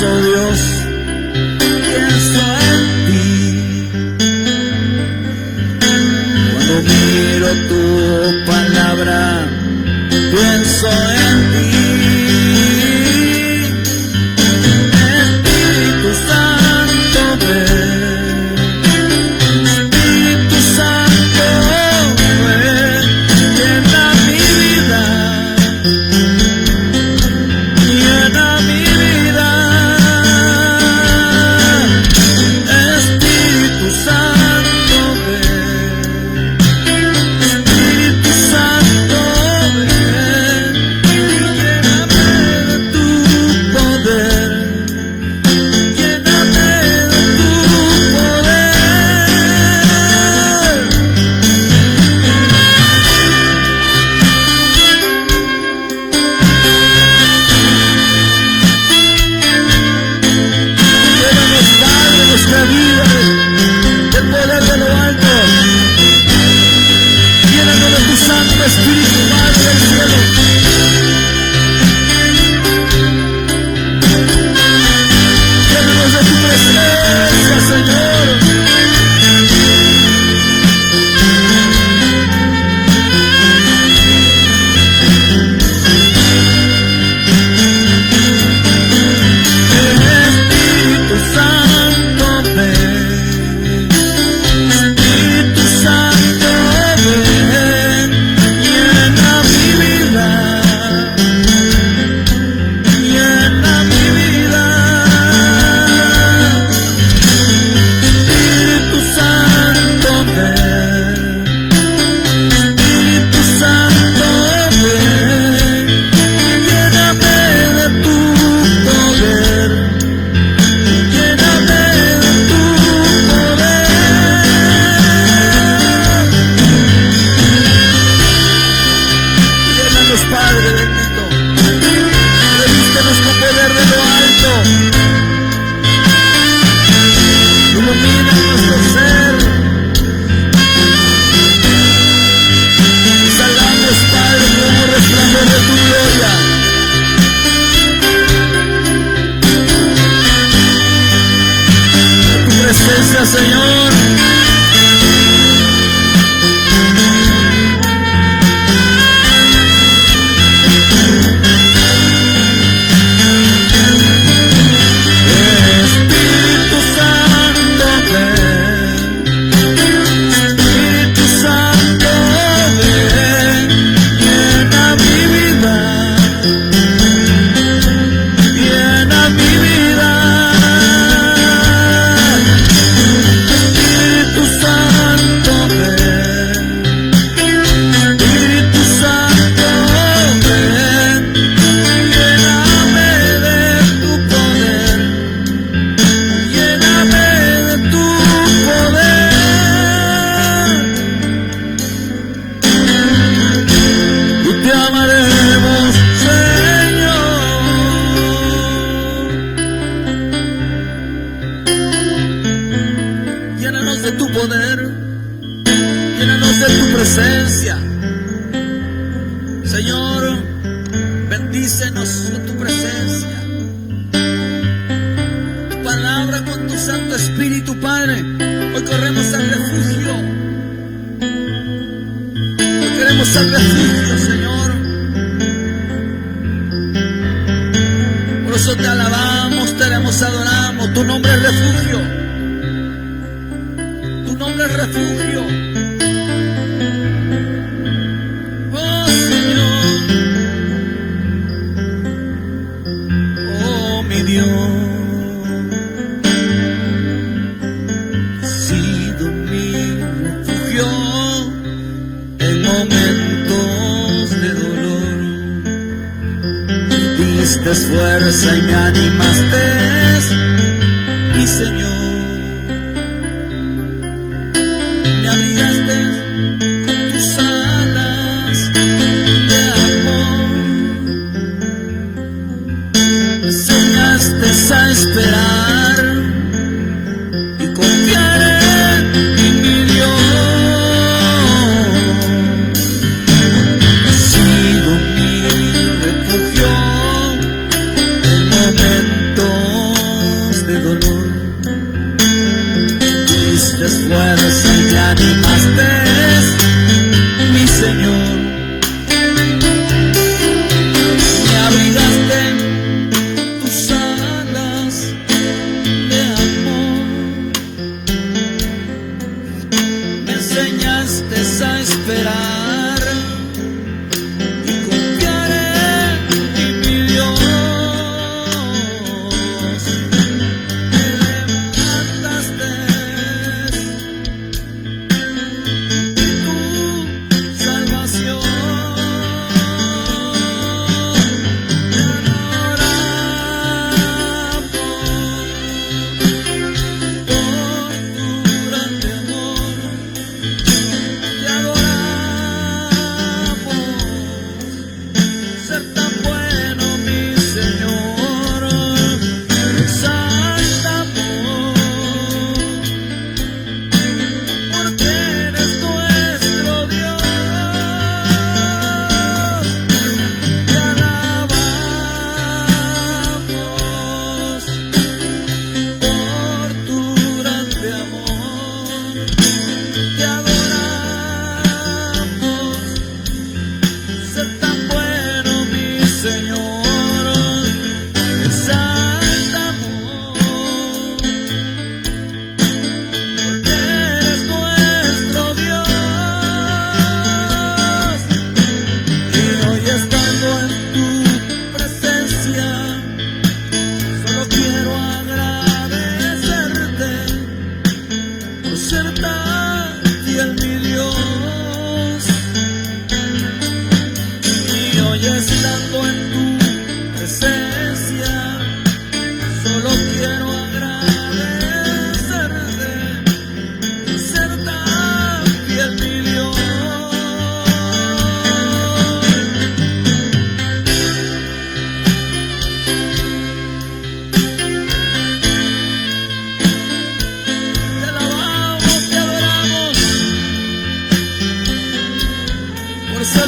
oh Dios, pienso en ti. Cuando miro tu palabra, pienso en ti. Espíritu Santo, ven. Espíritu Santo, ven. Llena mi vida. Llena mi vida. Espíritu Santo, ven. Espíritu Santo, ven. Lléname de tu poder. Lléname de tu poder. Llénanos, Padre, nuestra vida del poder de lo alto. Llénanos de tu Santo Espíritu, Padre del cielo. Llénanos de tu presencia, Señor. Espíritu Santo, ven. Espíritu Santo, ven. Llena mi vida. Llena mi vida. Espíritu Santo, ven. Espíritu Santo, ven. Lléname de tu poder. Lléname de tu poder. Llénanos, Padre bendito. Revístenos con poder de lo alto. Ilumina nuestro ser. Y salgamos, Padre, como resplandor de tu gloria. De tu presencia, Señor. Espíritu Santo, ven. Espíritu Santo, ven. Llena mi vida. Llena mi vida. Espíritu Santo, ven. Espíritu Santo, ven. Lléname de tu poder. Lléname de tu poder. Y te amaremos, Señor. Llénanos de tu poder. Llénanos de tu presencia. Señor, bendícenos con tu presencia. Tu palabra con tu Santo Espíritu, Padre. Hoy corremos al refugio. Hoy queremos al refugio, Señor. Por eso te alabamos, te adoramos. Tu nombre es refugio. Tu nombre es refugio. Oh, Señor. Oh, mi Dios. Has sido mi refugio en momentos de dolor. Me diste fuerza y me animaste, mi Señor. Me abrigaste con tus alas de amor. Me enseñaste a esperar y confiar en mi Dios. Has sido mi refugio en momentos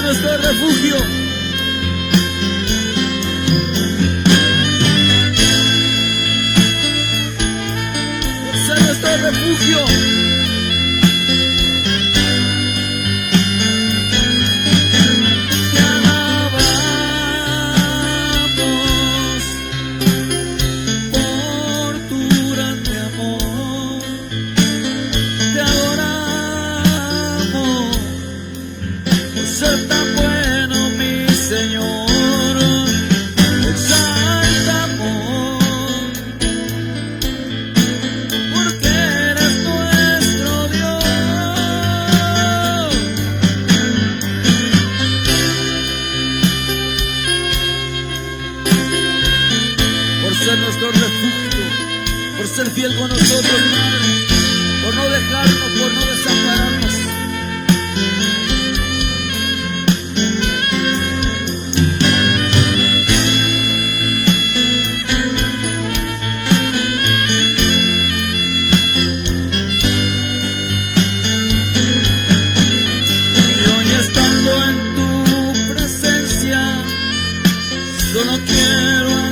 nuestro refugio. Por ser nuestro refugio. Nuestro refugio, por ser fiel con nosotros, Padre, por no dejarnos, por no desampararnos. Y hoy estando en tu presencia, solo quiero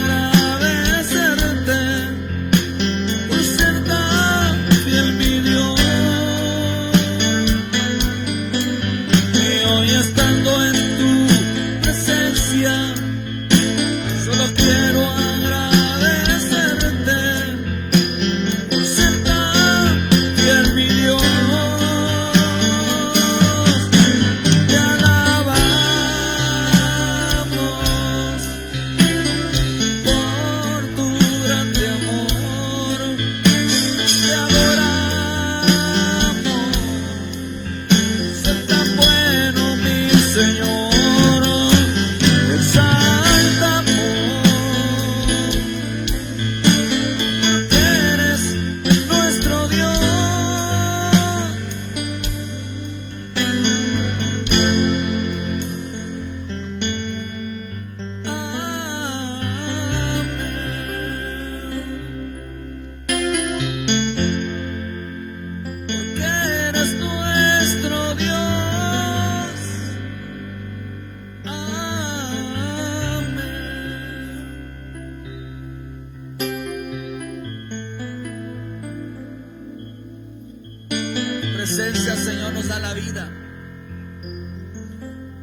presencia, Señor, nos da la vida.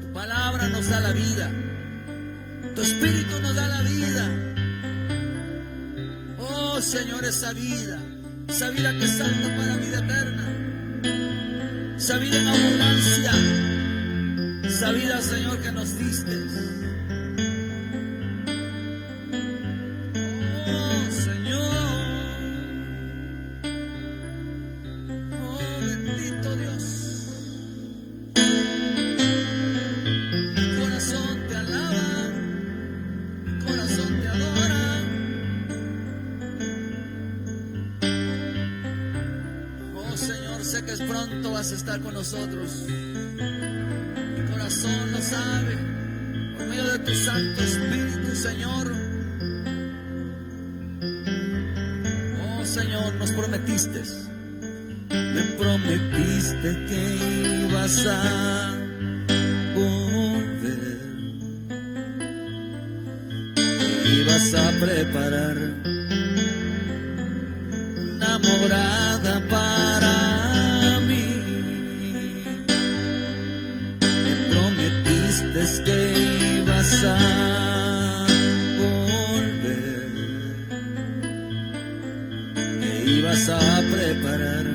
Tu palabra nos da la vida. Tu espíritu nos da la vida. Oh, Señor, esa vida que salta para vida eterna, esa vida en abundancia, esa vida, Señor, que nos diste. Sé que pronto vas a estar con nosotros. Mi corazón lo sabe, por medio de tu Santo Espíritu, Señor. Oh, Señor, nos prometiste, me prometiste que ibas a volver, que ibas a preparar una morada para que ibas a volver, que ibas a preparar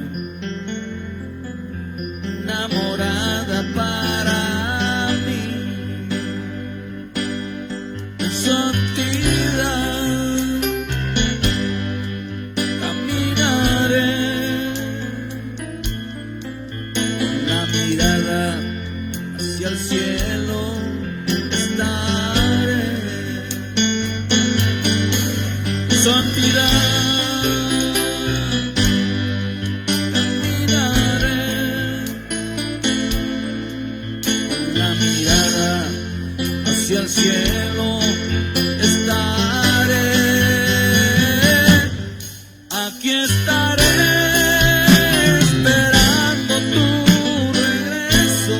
una morada para mí. En santidad caminaré con la mirada hacia el cielo. Santidad caminaré con la mirada hacia el cielo, estaré, aquí estaré esperando tu regreso.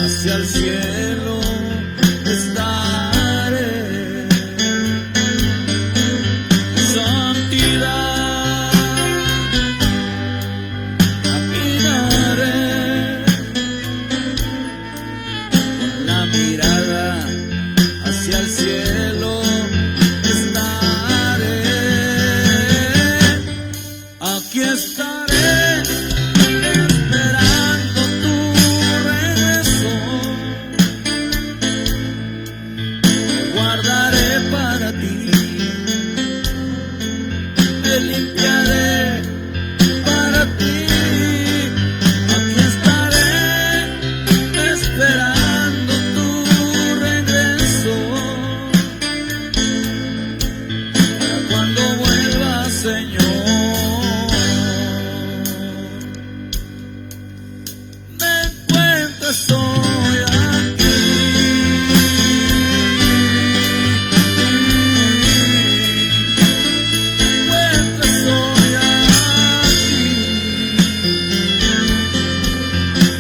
hacia el cielo estaré. Santidad caminaré, con la mirada hacia el cielo estaré. Aquí estaré esperando tu regreso. Me guardaré para ti, me limpiaré para ti. Aquí estaré esperando tu regreso. Para cuando vuelvas, Señor, me encuentres hoy aquí. Me encuentres hoy aquí.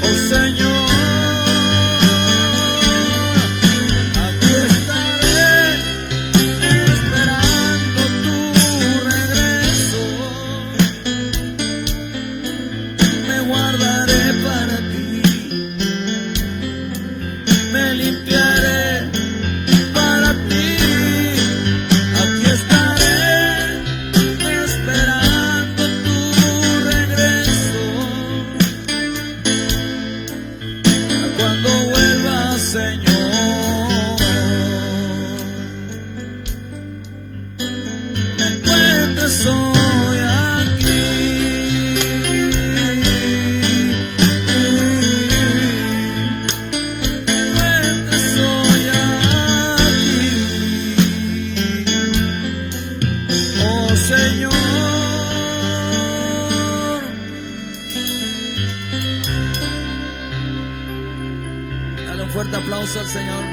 Oh Señor, aquí estaré esperando tu regreso. Me guardaré para ti, me limpiaré para ti. Aquí estaré esperando tu regreso. Para cuando vuelvas, Señor, me encuentres hoy aquí. Me encuentres hoy aquí. Oh Señor, dale un fuerte aplauso al Señor.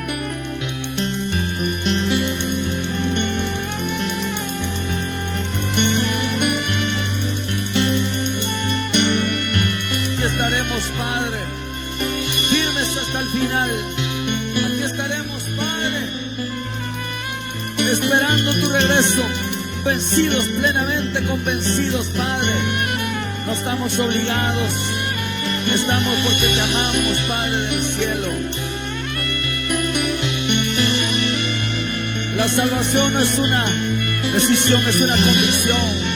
Aquí estaremos, Padre, firmes hasta el final. Aquí estaremos, Padre, esperando tu regreso, vencidos, plenamente convencidos, Padre. No estamos obligados, estamos porque te amamos, Padre del cielo. La salvación no es una decisión, es una convicción.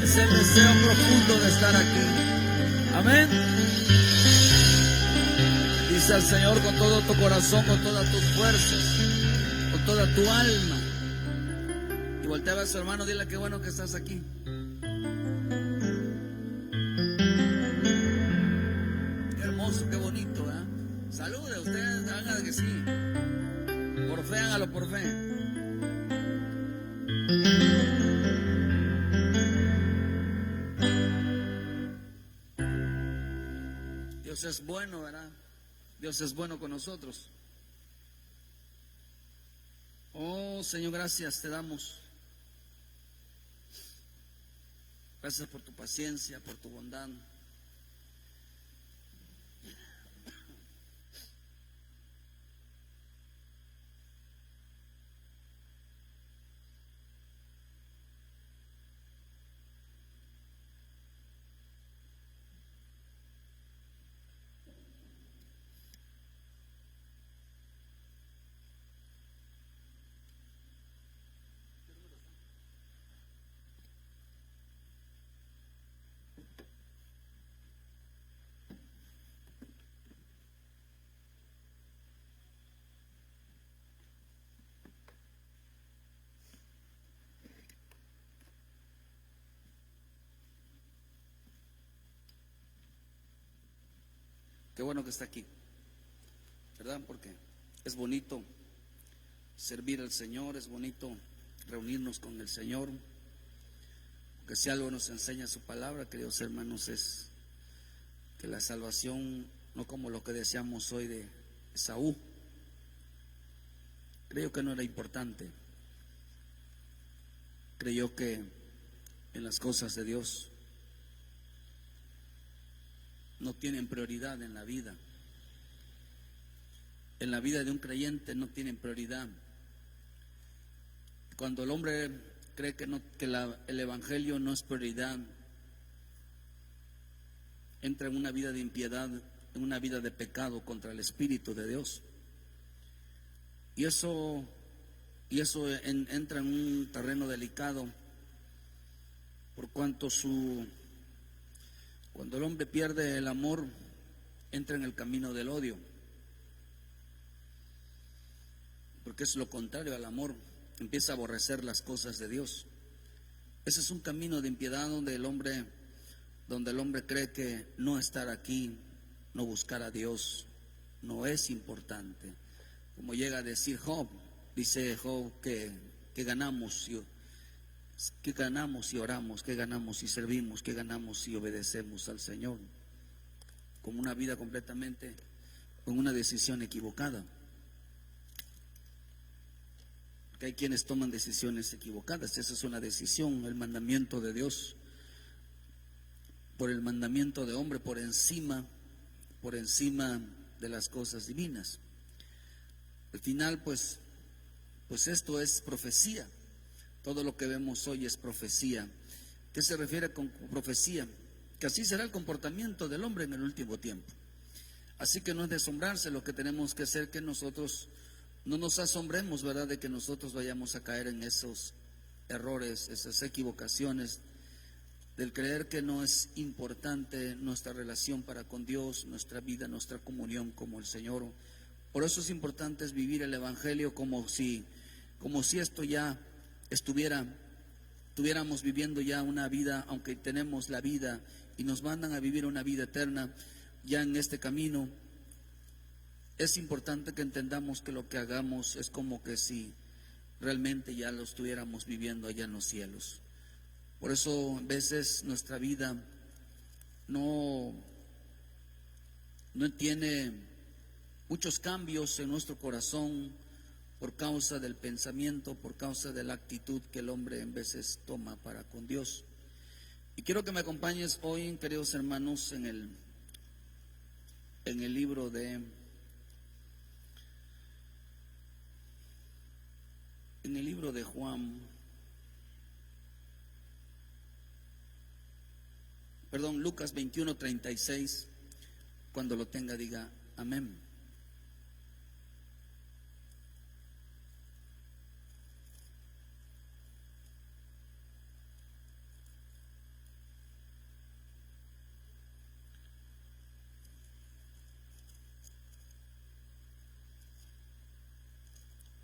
Es el deseo profundo de estar aquí. Amén. Dice al Señor con todo tu corazón, con todas tus fuerzas, con toda tu alma. Y voltea a su hermano, dile qué bueno que estás aquí. Qué hermoso, qué bonito, ¿eh? Salude, ustedes hagan que sí. Por fe, hágalo por fe. Dios es bueno, ¿verdad? Dios es bueno con nosotros. Oh Señor, gracias te damos. Gracias por tu paciencia, por tu bondad. Qué bueno que está aquí, ¿verdad? Porque es bonito servir al Señor, es bonito reunirnos con el Señor. Porque si algo nos enseña su palabra, queridos hermanos, es que la salvación, no como lo que decíamos hoy de Esaú, creyó que no era importante, creyó que en las cosas de Dios no tienen prioridad en la vida. En la vida de un creyente no tienen prioridad. Cuando el hombre cree que el evangelio no es prioridad, entra en una vida de impiedad, en una vida de pecado contra el Espíritu de Dios. Y eso entra en un terreno delicado, por cuanto cuando el hombre pierde el amor, entra en el camino del odio, porque es lo contrario al amor, empieza a aborrecer las cosas de Dios. Ese es un camino de impiedad donde el hombre cree que no estar aquí, no buscar a Dios, no es importante. Como llega a decir Job, dice Job que ganamos si oramos, que ganamos si servimos, que ganamos si obedecemos al Señor, como una vida completamente con una decisión equivocada. Que hay quienes toman decisiones equivocadas. Esa es una decisión, el mandamiento de Dios por el mandamiento de hombre, por encima de las cosas divinas. Al final, pues esto es profecía. Todo lo que vemos hoy es profecía. ¿Qué se refiere con profecía? Que así será el comportamiento del hombre en el último tiempo. Así que no es de asombrarse. Lo que tenemos que hacer, que nosotros no nos asombremos, ¿verdad?, de que nosotros vayamos a caer en esos errores, esas equivocaciones, del creer que no es importante nuestra relación para con Dios, nuestra vida, nuestra comunión como el Señor. Por eso es importante vivir el evangelio como si esto ya estuviéramos viviendo ya una vida, aunque tenemos la vida y nos mandan a vivir una vida eterna ya en este camino. Es importante que entendamos que lo que hagamos es como que si realmente ya lo estuviéramos viviendo allá en los cielos. Por eso a veces nuestra vida no tiene muchos cambios en nuestro corazón por causa del pensamiento, por causa de la actitud que el hombre en veces toma para con Dios. Y quiero que me acompañes hoy, queridos hermanos, en el libro de Juan, Lucas 21:36. Cuando lo tenga, diga amén.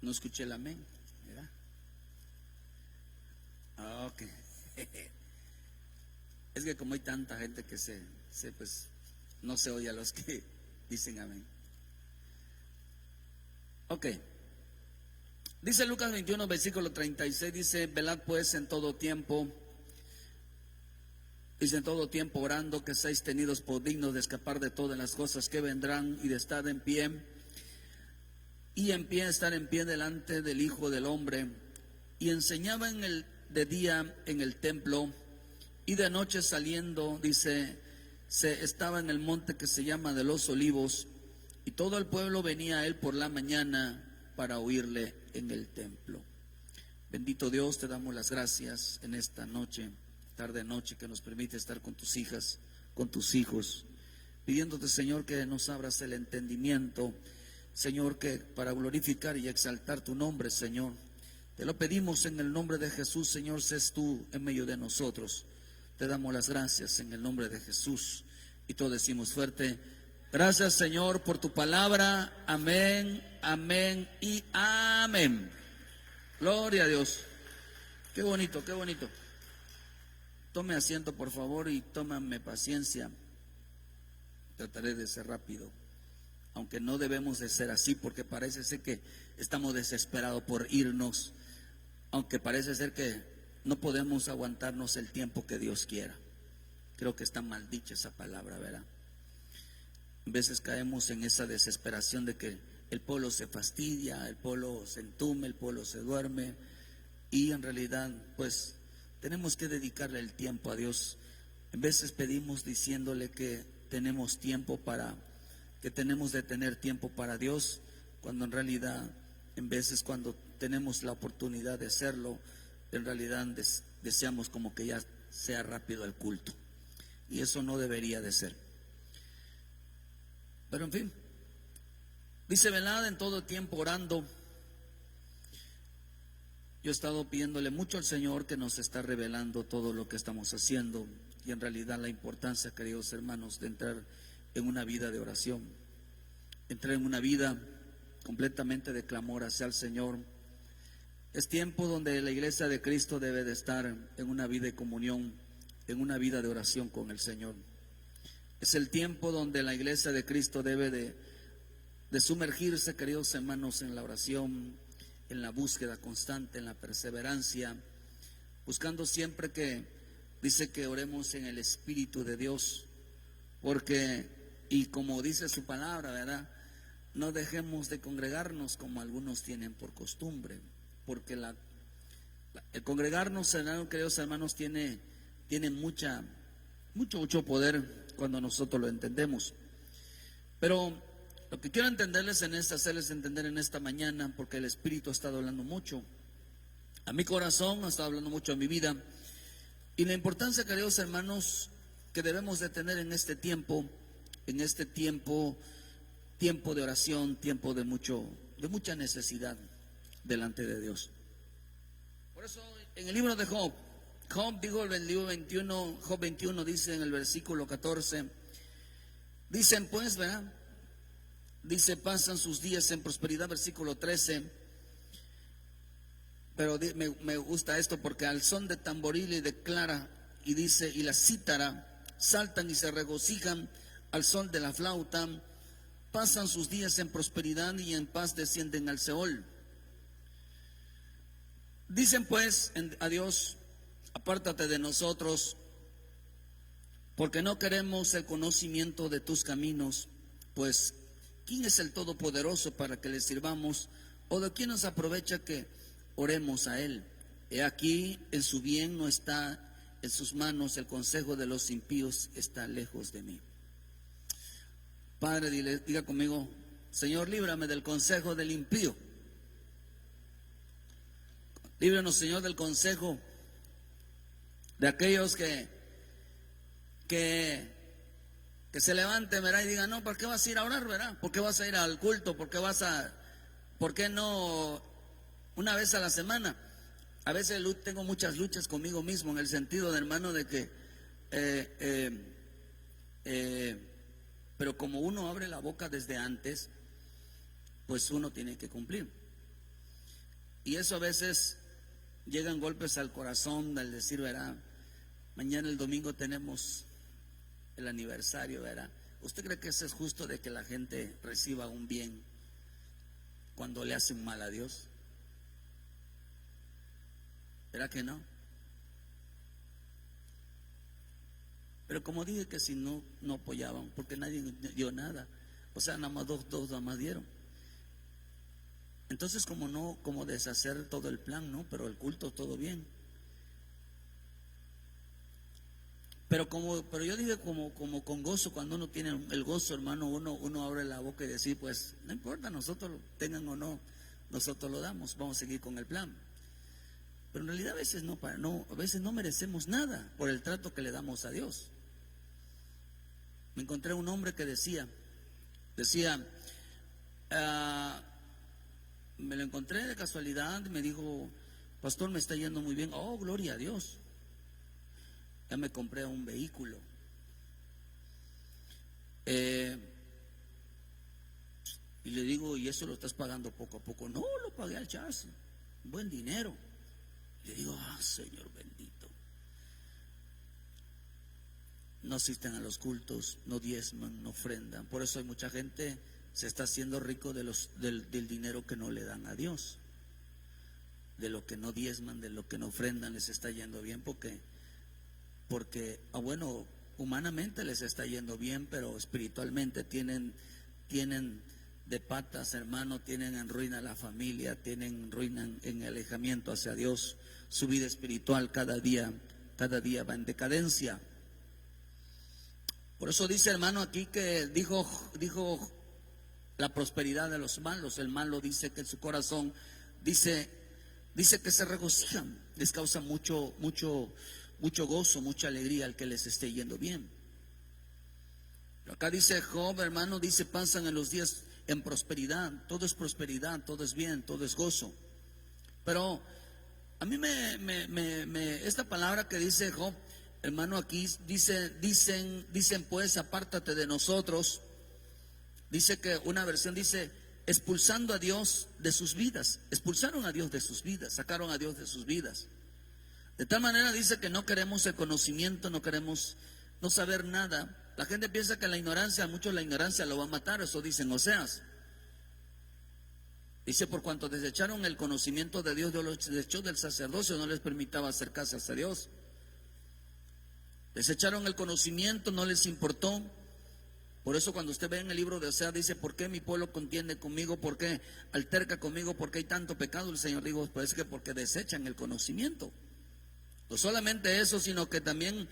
No escuché el amén, ¿verdad? Ok. Es que como hay tanta gente que pues no se oye a los que dicen amén. Ok. Dice Lucas 21, versículo 36, dice: velad pues en todo tiempo, dice, en todo tiempo orando, que seáis tenidos por dignos de escapar de todas las cosas que vendrán y de estar en pie, estar en pie delante del Hijo del Hombre. Y enseñaba de día en el templo, y de noche saliendo, dice, estaba en el monte que se llama de los Olivos, y todo el pueblo venía a él por la mañana para oírle en el templo. Bendito Dios, te damos las gracias en esta noche, tarde noche, que nos permite estar con tus hijas, con tus hijos, pidiéndote, Señor, que nos abras el entendimiento, Señor, que para glorificar y exaltar tu nombre, Señor, te lo pedimos en el nombre de Jesús. Señor, seas tú en medio de nosotros. Te damos las gracias en el nombre de Jesús. Y todos decimos fuerte: gracias, Señor, por tu palabra. Amén, amén y amén. Gloria a Dios. Qué bonito, qué bonito. Tome asiento, por favor, y tómame paciencia. Trataré de ser rápido, aunque no debemos de ser así, porque parece ser que estamos desesperados por irnos, aunque parece ser que no podemos aguantarnos el tiempo que Dios quiera. Creo que está mal dicha esa palabra, ¿verdad? A veces caemos en esa desesperación de que el pueblo se fastidia, el pueblo se entume, el pueblo se duerme, y en realidad pues tenemos que dedicarle el tiempo a Dios. En veces pedimos diciéndole que tenemos que tenemos de tener tiempo para Dios, cuando en realidad, en veces cuando tenemos la oportunidad de hacerlo, en realidad deseamos como que ya sea rápido el culto. Y eso no debería de ser. Pero en fin, dice: velad en todo tiempo orando. Yo he estado pidiéndole mucho al Señor, que nos está revelando todo lo que estamos haciendo, y en realidad la importancia, queridos hermanos, de entrar en una vida de oración, entrar en una vida completamente de clamor hacia el Señor. Es tiempo donde la iglesia de Cristo debe de estar en una vida de comunión, en una vida de oración con el Señor. Es el tiempo donde la iglesia de Cristo debe de sumergirse, queridos hermanos, en la oración, en la búsqueda constante, en la perseverancia, buscando siempre que dice que oremos en el Espíritu de Dios, porque, y como dice su palabra, ¿verdad?, no dejemos de congregarnos como algunos tienen por costumbre, porque el congregarnos, queridos hermanos, tiene mucho poder cuando nosotros lo entendemos. Pero lo que quiero hacerles entender en esta mañana, porque el Espíritu ha estado hablando mucho a mi corazón, ha estado hablando mucho a mi vida, y la importancia, queridos hermanos, que debemos de tener en este tiempo de oración, tiempo de mucha necesidad delante de Dios. Por eso en el libro de Job dijo en el libro 21, Job 21 dice en el versículo 14, dicen pues, ¿verdad? Dice: pasan sus días en prosperidad, versículo 13. Pero me gusta esto, porque al son de tamboril y declara, y dice: y la cítara, saltan y se regocijan al son de la flauta. Pasan sus días en prosperidad y en paz descienden al Seol. Dicen pues a Dios: apártate de nosotros, porque no queremos el conocimiento de tus caminos. Pues ¿quién es el Todopoderoso para que le sirvamos? ¿O de quién nos aprovecha que oremos a Él? He aquí, en su bien no está en sus manos, el consejo de los impíos está lejos de mí. Padre, diga conmigo: Señor, líbrame del consejo del impío. Líbranos, Señor, del consejo de aquellos que se levanten, ¿verdad?, y digan: no, ¿por qué vas a ir a orar, verdad? ¿Por qué vas a ir al culto? ¿Por qué no una vez a la semana? A veces tengo muchas luchas conmigo mismo, en el sentido, de hermano, de que pero como uno abre la boca desde antes, pues uno tiene que cumplir. Y eso a veces llegan golpes al corazón al decir: verá, mañana el domingo tenemos el aniversario, verá. ¿Usted cree que eso es justo, de que la gente reciba un bien cuando le hacen mal a Dios? ¿Verdad que no? Pero como dije que si no apoyaban, porque nadie dio nada, o sea, nada más dos nada más dieron. Entonces, como deshacer todo el plan, ¿no? Pero el culto todo bien. Pero yo dije como con gozo, cuando uno tiene el gozo, hermano, uno abre la boca y decir: pues no importa, nosotros lo tengan o no, nosotros lo damos, vamos a seguir con el plan. Pero en realidad a veces a veces no merecemos nada por el trato que le damos a Dios. Me encontré un hombre que decía, me lo encontré de casualidad y me dijo: pastor, me está yendo muy bien. Oh, gloria a Dios. Ya me compré un vehículo. Y le digo: ¿y eso lo estás pagando poco a poco? No, lo pagué al chasis, buen dinero. Le digo: Señor bendito. No asisten a los cultos, no diezman, no ofrendan. Por eso hay mucha gente se está haciendo rico del dinero que no le dan a Dios, de lo que no diezman, de lo que no ofrendan. Les está yendo bien porque bueno, humanamente les está yendo bien, pero espiritualmente tienen de patas, hermano, tienen en ruina la familia, tienen en ruina en alejamiento hacia Dios. Su vida espiritual cada día va en decadencia. Por eso dice, hermano, aquí que dijo la prosperidad de los malos. El malo dice que en su corazón dice que se regocijan, les causa mucho gozo, mucha alegría al que les esté yendo bien. Pero acá dice Job, hermano, dice, pasan en los días en prosperidad, todo es prosperidad, todo es bien, todo es gozo. Pero a mí esta palabra que dice Job, hermano, aquí dicen pues, apártate de nosotros. Dice que una versión dice, expulsando a Dios de sus vidas. Expulsaron a Dios de sus vidas, sacaron a Dios de sus vidas. De tal manera dice que no queremos el conocimiento, no queremos no saber nada. La gente piensa que la ignorancia, a muchos la ignorancia lo va a matar, eso dicen Oseas. Dice, por cuanto desecharon el conocimiento de Dios los desechó del sacerdocio, no les permitaba acercarse a Dios. Desecharon el conocimiento, no les importó. Por eso cuando usted ve en el libro de Oseas dice, ¿por qué mi pueblo contiende conmigo? ¿Por qué alterca conmigo? ¿Por qué hay tanto pecado? El Señor dijo, pues es que porque desechan el conocimiento. No solamente eso, sino que también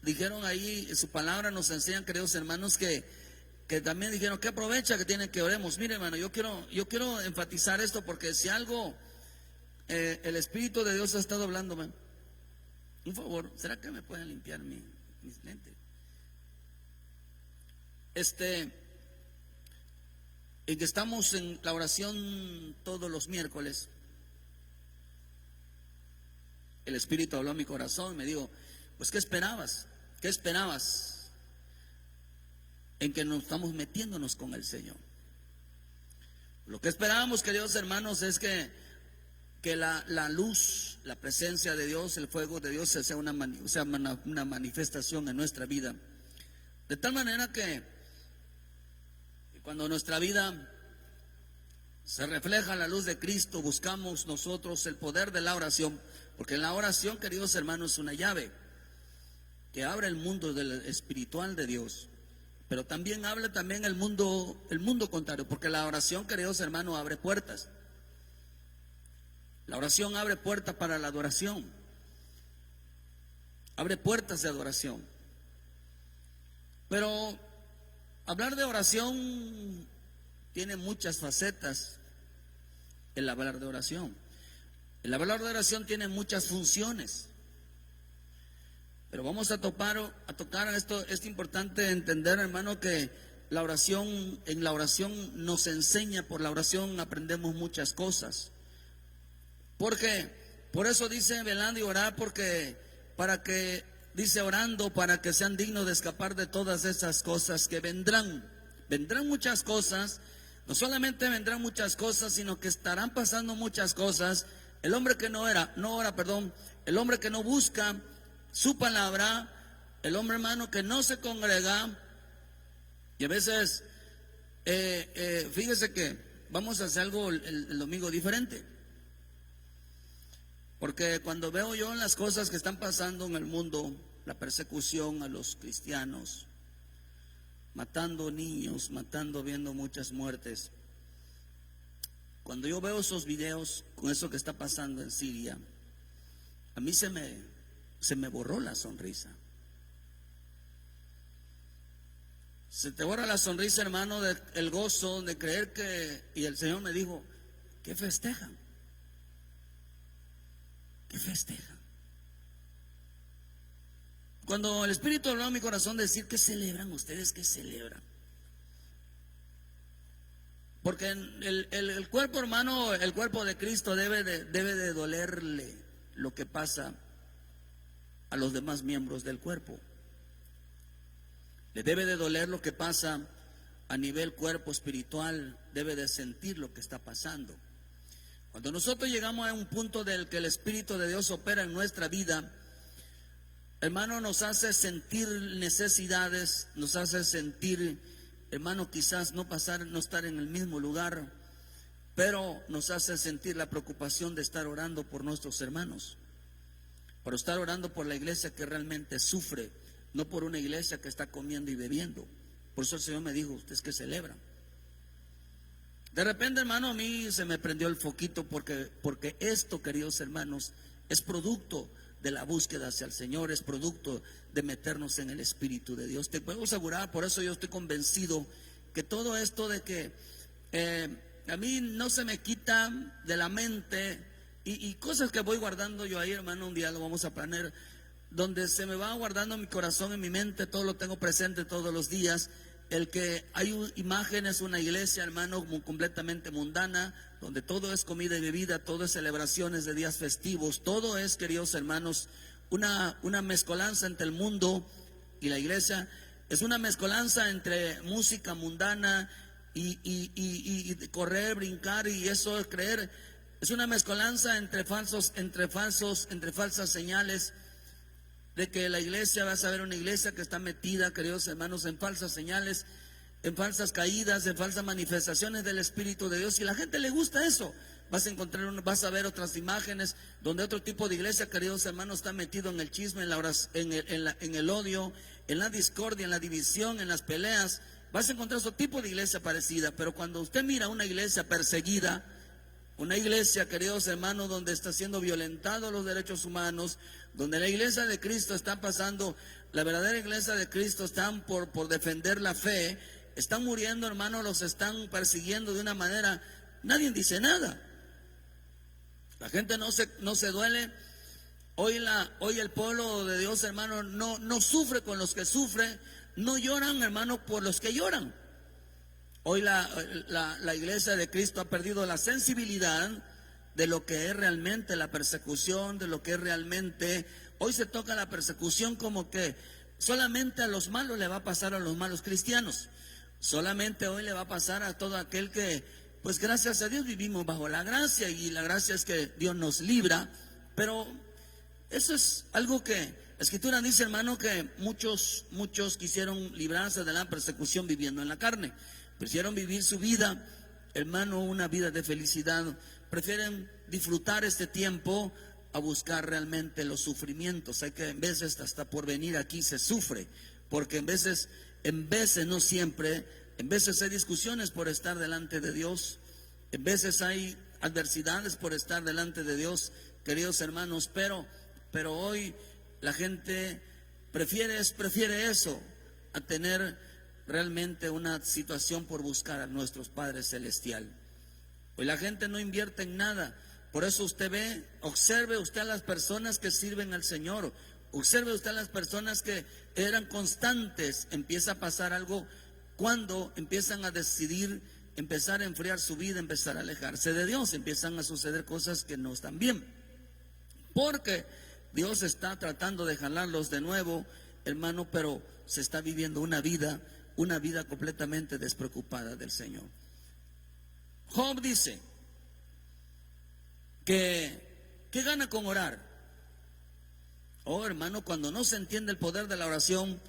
dijeron ahí, su palabra nos enseñan, queridos hermanos, que también dijeron, ¿qué aprovecha que tienen que oremos? Mire, hermano, yo quiero enfatizar esto, porque si algo el Espíritu de Dios ha estado hablándome. Un favor, ¿será que me pueden limpiar mis lentes? En que estamos en la oración todos los miércoles, el Espíritu habló a mi corazón y me dijo, pues ¿qué esperabas? ¿Qué esperabas? En que nos estamos metiéndonos con el Señor. Lo que esperábamos, queridos hermanos, es que la luz, la presencia de Dios, el fuego de Dios sea una manifestación en nuestra vida. De tal manera que cuando nuestra vida se refleja la luz de Cristo, buscamos nosotros el poder de la oración, porque la oración, queridos hermanos, es una llave que abre el mundo espiritual de Dios, pero también habla también el mundo contrario, porque la oración, queridos hermanos, abre puertas. La oración abre puertas para la adoración, abre puertas de adoración. Pero hablar de oración tiene muchas facetas. El hablar de oración tiene muchas funciones. Pero vamos a tocar esto. Es importante entender, hermano, que en la oración nos enseña, por la oración aprendemos muchas cosas. Porque, por eso dice velando y orar, dice orando para que sean dignos de escapar de todas esas cosas que vendrán. Vendrán muchas cosas, no solamente vendrán muchas cosas, sino que estarán pasando muchas cosas. El hombre que el hombre que no busca su palabra, el hombre, hermano, que no se congrega, y a veces, fíjese que vamos a hacer algo el domingo diferente. Porque cuando veo yo las cosas que están pasando en el mundo, la persecución a los cristianos, matando niños, viendo muchas muertes. Cuando yo veo esos videos con eso que está pasando en Siria, a mí se me borró la sonrisa. Se te borra la sonrisa, hermano, el gozo de creer y el Señor me dijo, ¿qué festejan? ¿Qué festejan? Cuando el Espíritu habló a mi corazón de decir, ¿qué celebran ustedes? ¿Qué celebran? Porque el cuerpo, hermano, el cuerpo de Cristo debe de dolerle lo que pasa a los demás miembros del cuerpo. Le debe de doler lo que pasa a nivel cuerpo espiritual, debe de sentir lo que está pasando. Cuando nosotros llegamos a un punto del que el Espíritu de Dios opera en nuestra vida, hermano, nos hace sentir necesidades, nos hace sentir, hermano, quizás no estar en el mismo lugar, pero nos hace sentir la preocupación de estar orando por nuestros hermanos, por estar orando por la iglesia que realmente sufre, no por una iglesia que está comiendo y bebiendo. Por eso el Señor me dijo, ¿ustedes qué celebran? De repente, hermano, a mí se me prendió el foquito porque esto, queridos hermanos, es producto de la búsqueda hacia el Señor, es producto de meternos en el Espíritu de Dios. Te puedo asegurar, por eso yo estoy convencido que todo esto de que a mí no se me quita de la mente y cosas que voy guardando yo ahí, hermano, un día lo vamos a planear, donde se me va guardando en mi corazón, en mi mente, todo lo tengo presente todos los días. El que hay imágenes, una iglesia, hermano, completamente mundana, donde todo es comida y bebida, todo es celebraciones de días festivos, todo es, queridos hermanos, una mezcolanza entre el mundo y la iglesia. Es una mezcolanza entre música mundana y correr, brincar, y eso es creer. Es una mezcolanza entre falsas señales de que la iglesia, vas a ver una iglesia que está metida, queridos hermanos, en falsas señales, en falsas caídas, en falsas manifestaciones del Espíritu de Dios, y a la gente le gusta eso. Vas a ver otras imágenes donde otro tipo de iglesia, queridos hermanos, está metido en el chisme, en el odio, en la discordia, en la división, en las peleas. Vas a encontrar otro tipo de iglesia parecida. Pero cuando usted mira una iglesia perseguida, una iglesia, queridos hermanos, donde está siendo violentados los derechos humanos, donde la iglesia de Cristo está pasando, la verdadera iglesia de Cristo están por defender la fe, están muriendo, hermanos, los están persiguiendo de una manera, nadie dice nada. La gente no se duele. Hoy el pueblo de Dios, hermano, no sufre con los que sufren, no lloran, hermano, por los que lloran. Hoy la iglesia de Cristo ha perdido la sensibilidad de lo que es realmente la persecución, de lo que es realmente. Hoy se toca la persecución como que solamente a los malos le va a pasar, a los malos cristianos. Solamente hoy le va a pasar a todo aquel que, pues gracias a Dios vivimos bajo la gracia, y la gracia es que Dios nos libra. Pero eso es algo que la Escritura dice, hermano, que muchos quisieron librarse de la persecución viviendo en la carne. Prefieren vivir su vida, hermano, una vida de felicidad. Prefieren disfrutar este tiempo a buscar realmente los sufrimientos. Hay que, en veces, hasta por venir aquí se sufre, porque en veces, no siempre, en veces hay discusiones por estar delante de Dios, en veces hay adversidades por estar delante de Dios, queridos hermanos, pero hoy la gente prefiere eso a tener realmente una situación por buscar a nuestros Padres Celestial. Hoy la gente no invierte en nada. Por eso usted observe usted a las personas que sirven al Señor, observe usted a las personas que eran constantes. Empieza a pasar algo cuando empiezan a decidir empezar a enfriar su vida, empezar a alejarse de Dios, empiezan a suceder cosas que no están bien, porque Dios está tratando de jalarlos de nuevo, hermano, pero se está viviendo una vida completamente despreocupada del Señor. Job dice que ¿qué gana con orar? Oh, hermano, cuando no se entiende el poder de la oración,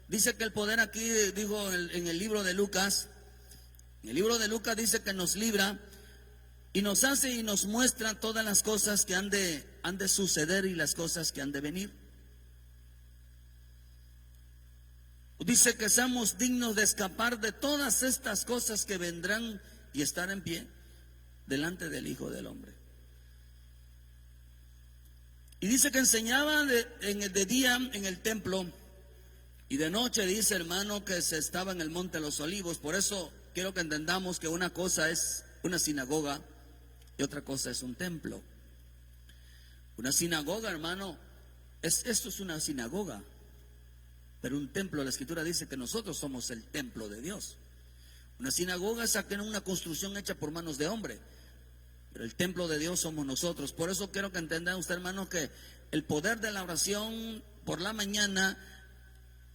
dice que el poder aquí, dijo en el libro de Lucas, dice que nos libra y nos hace y nos muestra todas las cosas que han de suceder y las cosas que han de venir. Dice que seamos dignos de escapar de todas estas cosas que vendrán y estar en pie delante del Hijo del Hombre. Y dice que enseñaba de día en el templo, y de noche dice, hermano, que se estaba en el monte de los Olivos. Por eso quiero que entendamos que una cosa es una sinagoga y otra cosa es un templo. Una sinagoga, hermano, esto es una sinagoga. Pero un templo, la Escritura dice que nosotros somos el templo de Dios. Una sinagoga es una construcción hecha por manos de hombre, pero el templo de Dios somos nosotros. Por eso quiero que entienda usted, hermano, que el poder de la oración por la mañana,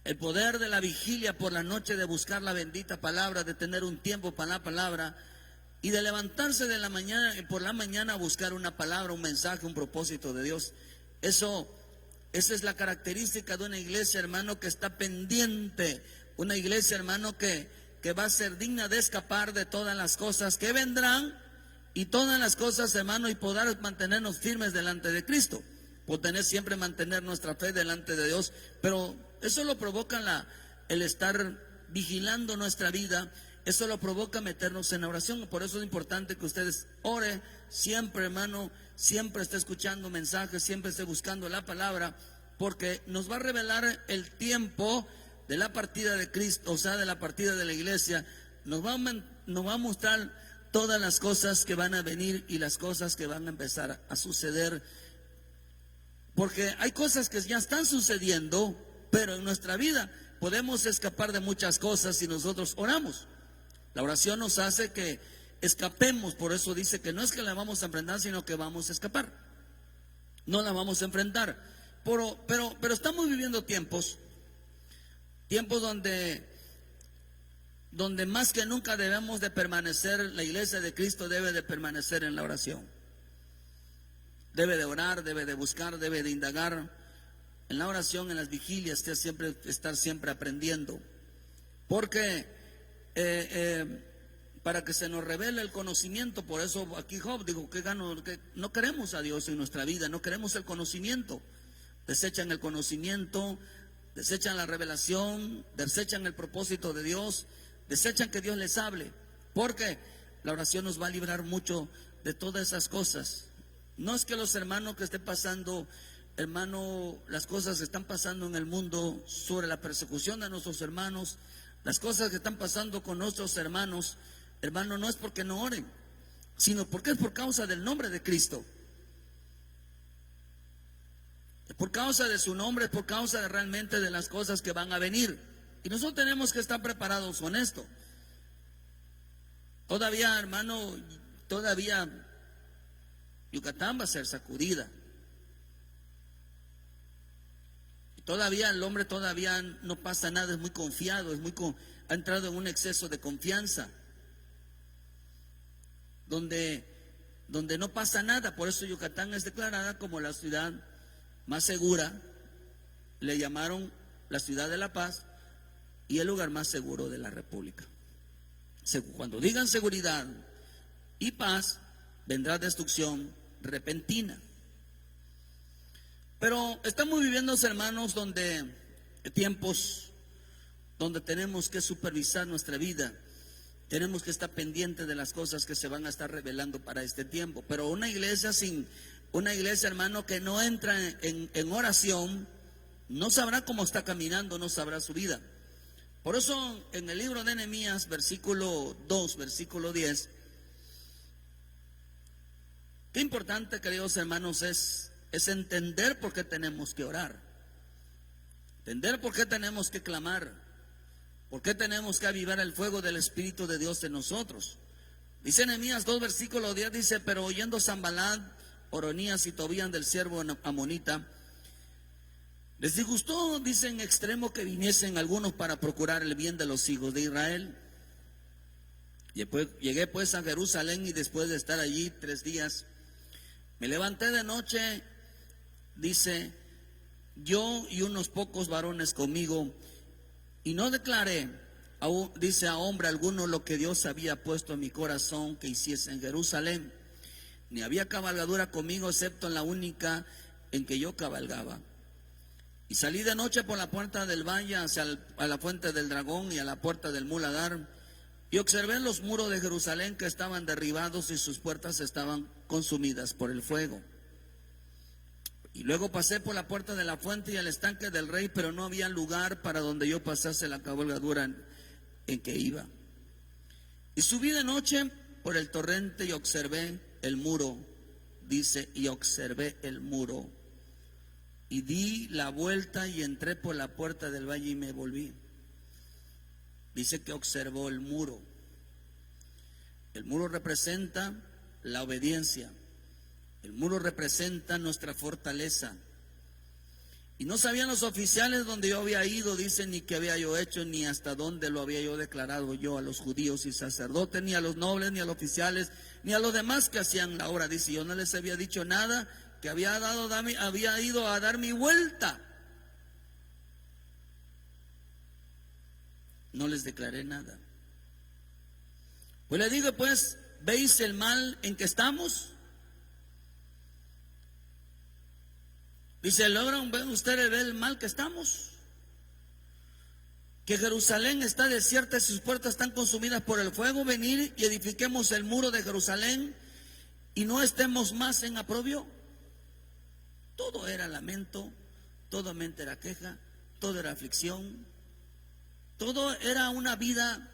el poder de la vigilia por la noche, de buscar la bendita palabra, de tener un tiempo para la palabra, y de levantarse por la mañana a buscar una palabra, un mensaje, un propósito de Dios. Esa es la característica de una iglesia, hermano, que está pendiente. Una iglesia, hermano, que va a ser digna de escapar de todas las cosas que vendrán y todas las cosas, hermano, y poder mantenernos firmes delante de Cristo. Siempre mantener nuestra fe delante de Dios. Pero eso lo provoca el estar vigilando nuestra vida. Eso lo provoca meternos en oración. Por eso es importante que ustedes oren siempre, hermano, siempre esté escuchando mensajes, siempre esté buscando la palabra, porque nos va a revelar el tiempo de la partida de Cristo, o sea, de la partida de la iglesia. Nos va a mostrar todas las cosas que van a venir y las cosas que van a empezar a suceder, porque hay cosas que ya están sucediendo, pero en nuestra vida podemos escapar de muchas cosas si nosotros oramos. La oración nos hace que escapemos, por eso dice que no es que la vamos a enfrentar, sino que vamos a escapar. No la vamos a enfrentar. Pero estamos viviendo tiempos donde más que nunca debemos de permanecer, la iglesia de Cristo debe de permanecer en la oración. Debe de orar, debe de buscar, debe de indagar. En la oración, en las vigilias, estar siempre aprendiendo. Porque para que se nos revele el conocimiento, por eso aquí Job dijo, que no queremos a Dios en nuestra vida, no queremos el conocimiento. Desechan el conocimiento, desechan la revelación, desechan el propósito de Dios, desechan que Dios les hable, porque la oración nos va a librar mucho de todas esas cosas. No es que los hermanos que estén pasando, hermano, las cosas que están pasando en el mundo sobre la persecución de nuestros hermanos, las cosas que están pasando con nuestros hermanos, hermano, no es porque no oren, sino porque es por causa del nombre de Cristo. Por causa de su nombre, por causa de realmente de las cosas que van a venir. Y nosotros tenemos que estar preparados con esto. Todavía, hermano, todavía Yucatán va a ser sacudida. Todavía el hombre todavía no pasa nada, es muy confiado, ha entrado en un exceso de confianza. Donde no pasa nada. Por eso Yucatán es declarada como la ciudad más segura. Le llamaron la ciudad de la paz y el lugar más seguro de la República. Cuando digan seguridad y paz, vendrá destrucción repentina. Pero estamos viviendo, hermanos, tiempos donde tenemos que supervisar nuestra vida. Tenemos que estar pendientes de las cosas que se van a estar revelando para este tiempo. Pero una iglesia, hermano, que no entra en oración, no sabrá cómo está caminando, no sabrá su vida. Por eso en el libro de Nehemías, versículo 2, versículo 10, qué importante, queridos hermanos, es entender por qué tenemos que orar, entender por qué tenemos que clamar, por qué tenemos que avivar el fuego del Espíritu de Dios en nosotros. Dice Nehemías 2, versículo 10, dice: pero oyendo Sanballat, Oronías y Tobías del siervo amonita, les disgustó, dice, en extremo que viniesen algunos para procurar el bien de los hijos de Israel. Llegué pues a Jerusalén, y después de estar allí 3 días, me levanté de noche, dice, yo y unos pocos varones conmigo, y no declaré, dice, a hombre alguno lo que Dios había puesto en mi corazón que hiciese en Jerusalén, ni había cabalgadura conmigo, excepto en la única en que yo cabalgaba. Y salí de noche por la puerta del valle a la fuente del dragón y a la puerta del muladar, y observé los muros de Jerusalén que estaban derribados y sus puertas estaban consumidas por el fuego. Y luego pasé por la puerta de la fuente y al estanque del rey, pero no había lugar para donde yo pasase la cabalgadura en que iba. Y subí de noche por el torrente y observé el muro, dice, y observé el muro. Y di la vuelta y entré por la puerta del valle y me volví. Dice que observó el muro. El muro representa la obediencia. El muro representa nuestra fortaleza. Y no sabían los oficiales dónde yo había ido, dicen, ni qué había yo hecho, ni hasta dónde lo había yo declarado yo a los judíos y sacerdotes, ni a los nobles, ni a los oficiales, ni a los demás que hacían la obra. Dice, yo no les había dicho nada, que había ido a dar mi vuelta. No les declaré nada. Pues le digo, pues, ¿veis el mal en que estamos? Dice, ¿logran ver ustedes ver el mal que estamos? Que Jerusalén está desierta y sus puertas están consumidas por el fuego. Venir y edifiquemos el muro de Jerusalén y no estemos más en aprobio. Todo era lamento, todo era queja, todo era aflicción, todo era una vida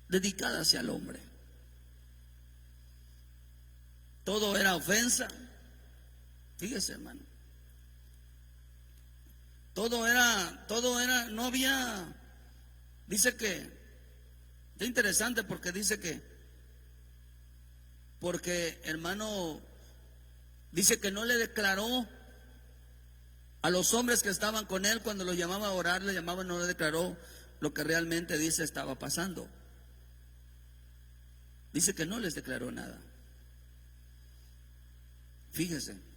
dedicada hacia el hombre. Todo era ofensa. Fíjese, hermano. Todo era, no había, dice que, es interesante porque dice que, porque hermano, dice que no le declaró a los hombres que estaban con él cuando los llamaba a orar, le llamaba, no le declaró lo que realmente dice estaba pasando. Dice que no les declaró nada. Fíjese.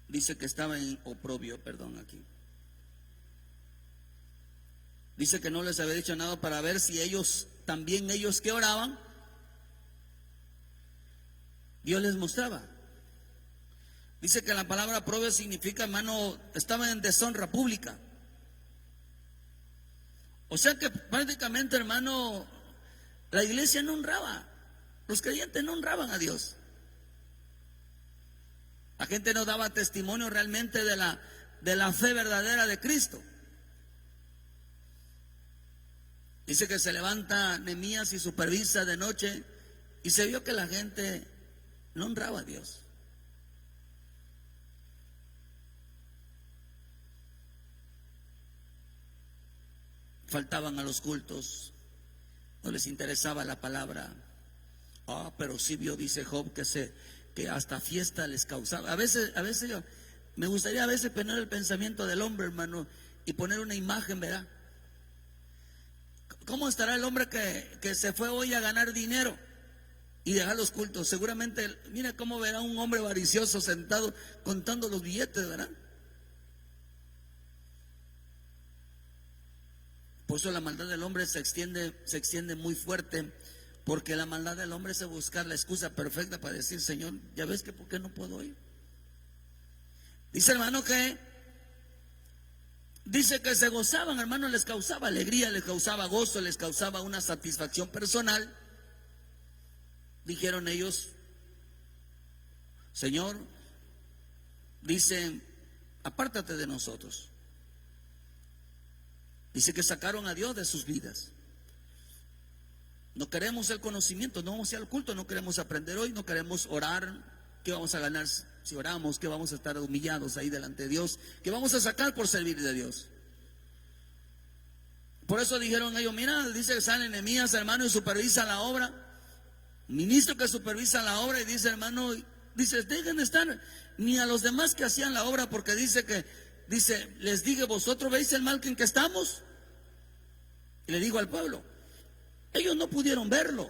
Dice que estaba en oprobio, perdón, aquí. Dice que no les había dicho nada para ver si ellos, también ellos que oraban, Dios les mostraba. Dice que la palabra oprobio significa, hermano, estaban en deshonra pública. O sea que prácticamente, hermano, la iglesia no honraba, los creyentes no honraban a Dios. La gente no daba testimonio realmente de la fe verdadera de Cristo. Dice que se levanta Nehemías y supervisa de noche y se vio que la gente no honraba a Dios. Faltaban a los cultos, no les interesaba la palabra. Pero sí vio, dice Job, que hasta fiesta les causaba. A veces yo, me gustaría a veces poner el pensamiento del hombre, hermano, y poner una imagen, ¿verdad? ¿Cómo estará el hombre que se fue hoy a ganar dinero y dejar los cultos? Seguramente, mira cómo verá un hombre avaricioso sentado contando los billetes, ¿verdad? Por eso la maldad del hombre se extiende muy fuerte, porque la maldad del hombre es buscar la excusa perfecta para decir, Señor, ya ves que por qué no puedo ir. Dice, hermano, dice que se gozaban, hermano, les causaba alegría, les causaba gozo, les causaba una satisfacción personal. Dijeron ellos, Señor, dicen, apártate de nosotros. Dice que sacaron a Dios de sus vidas. No queremos el conocimiento, no vamos a ir al culto, no queremos aprender hoy, no queremos orar. ¿Qué vamos a ganar si oramos? ¿Qué vamos a estar humillados ahí delante de Dios? ¿Qué vamos a sacar por servir de Dios? Por eso dijeron ellos, mira, dice que sale Nehemías, hermano, y supervisa la obra. Ministro que supervisa la obra y dice, hermano, dice, dejen de estar ni a los demás que hacían la obra, porque dice, les dije, vosotros veis el mal en que estamos. Y le digo al pueblo, ellos no pudieron verlo.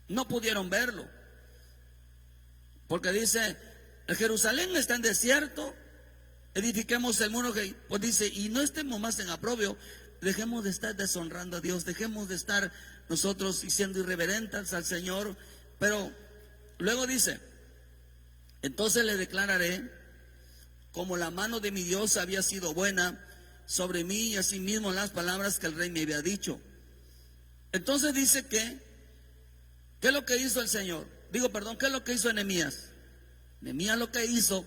No pudieron verlo. Porque dice, Jerusalén está en desierto, edifiquemos el muro que, pues dice, y no estemos más en aprobio, dejemos de estar deshonrando a Dios, dejemos de estar nosotros siendo irreverentes al Señor. Pero luego dice, entonces le declararé, como la mano de mi Dios había sido buena sobre mí, y asimismo las palabras que el rey me había dicho. Entonces dice ¿qué es lo que hizo el Señor? ¿Qué es lo que hizo Nehemías? Nehemías lo que hizo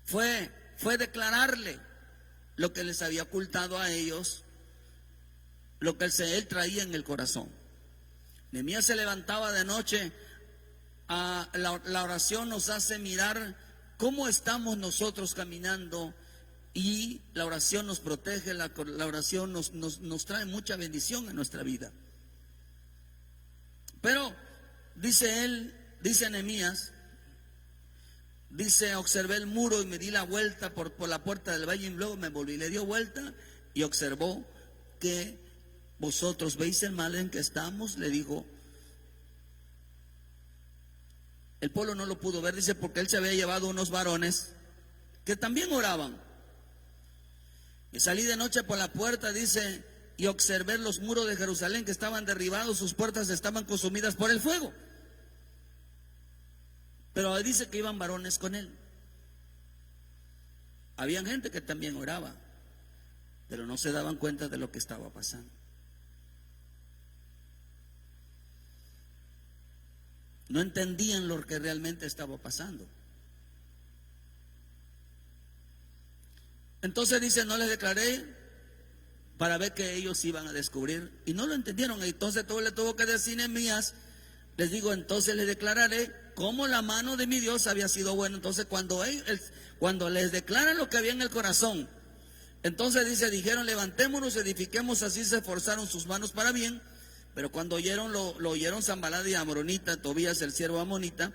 fue declararle lo que les había ocultado a ellos, lo que él traía en el corazón. Nehemías se levantaba de noche. La oración nos hace mirar cómo estamos nosotros caminando, y la oración nos protege, la oración nos trae mucha bendición en nuestra vida. Pero dice Nehemías, dice, observé el muro y me di la vuelta por la puerta del valle, y luego me volví, le dio vuelta y observó que vosotros veis el mal en que estamos, le dijo. El pueblo no lo pudo ver, dice, porque él se había llevado unos varones que también oraban. Y salí de noche por la puerta, dice, y observé los muros de Jerusalén que estaban derribados, sus puertas estaban consumidas por el fuego. Pero dice que iban varones con él. Habían gente que también oraba, pero no se daban cuenta de lo que estaba pasando. No entendían lo que realmente estaba pasando. Entonces dice, no les declaré para ver que ellos iban a descubrir. Y no lo entendieron. Entonces todo le tuvo que decir Nehemías. Les digo, entonces les declararé cómo la mano de mi Dios había sido buena. Entonces cuando les declaran lo que había en el corazón, entonces dice, dijeron, levantémonos, edifiquemos, así se esforzaron sus manos para bien. Pero cuando oyeron, lo oyeron Sanballat y Amoronita, Tobías el siervo amonita,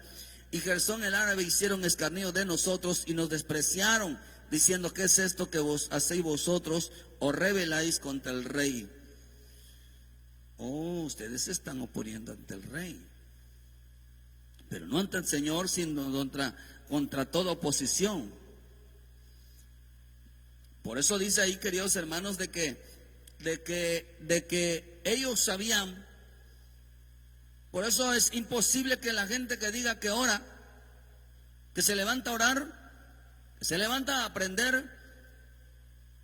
y Gersón el árabe hicieron escarnio de nosotros y nos despreciaron, diciendo, ¿qué es esto que vos hacéis vosotros? ¿O rebeláis contra el rey? Oh, ustedes se están oponiendo ante el rey, pero no ante el Señor, sino contra toda oposición. Por eso dice ahí, queridos hermanos, de que ellos sabían. Por eso es imposible que la gente que diga que ora, que se levanta a orar, que se levanta a aprender,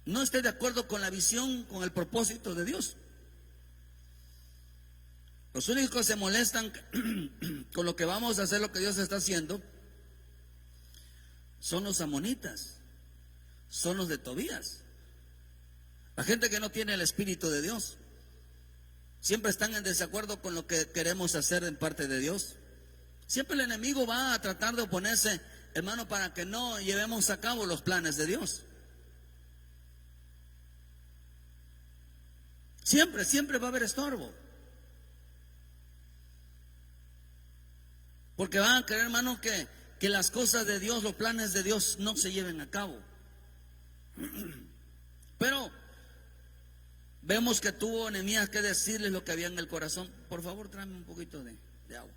no esté de acuerdo con la visión, con el propósito de Dios. Los únicos que se molestan con lo que vamos a hacer, lo que Dios está haciendo, son los amonitas, son los de Tobías. La gente que no tiene el Espíritu de Dios. Siempre están en desacuerdo con lo que queremos hacer en parte de Dios. Siempre el enemigo va a tratar de oponerse, hermano, para que no llevemos a cabo los planes de Dios. Siempre va a haber estorbo. Porque van a querer, hermano, que las cosas de Dios, los planes de Dios no se lleven a cabo. Pero vemos que tuvo Nehemías que decirles lo que había en el corazón. Por favor, tráeme un poquito de agua.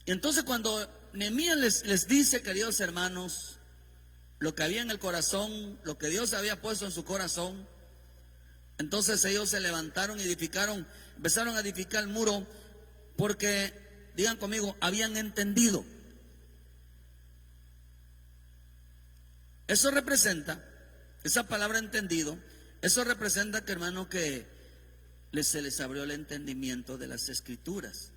Y entonces cuando Nehemías les dice, queridos hermanos, lo que había en el corazón, lo que Dios había puesto en su corazón, entonces ellos se levantaron y empezaron a edificar el muro, porque, digan conmigo, habían entendido. Eso representa, esa palabra entendido, eso representa que, hermano, que se les abrió el entendimiento de las Escrituras.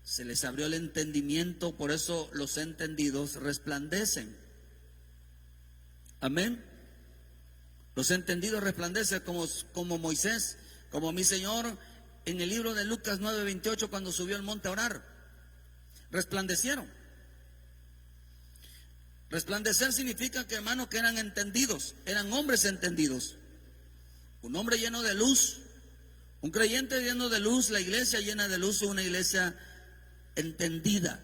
Se les abrió el entendimiento, por eso los entendidos resplandecen. Amén. Los entendidos resplandecen como Moisés, como mi Señor en el libro de Lucas 9:28, cuando subió al monte a orar. Resplandecieron. Resplandecer significa que, hermano, que eran entendidos, eran hombres entendidos. Un hombre lleno de luz, un creyente lleno de luz, la iglesia llena de luz, una iglesia entendida.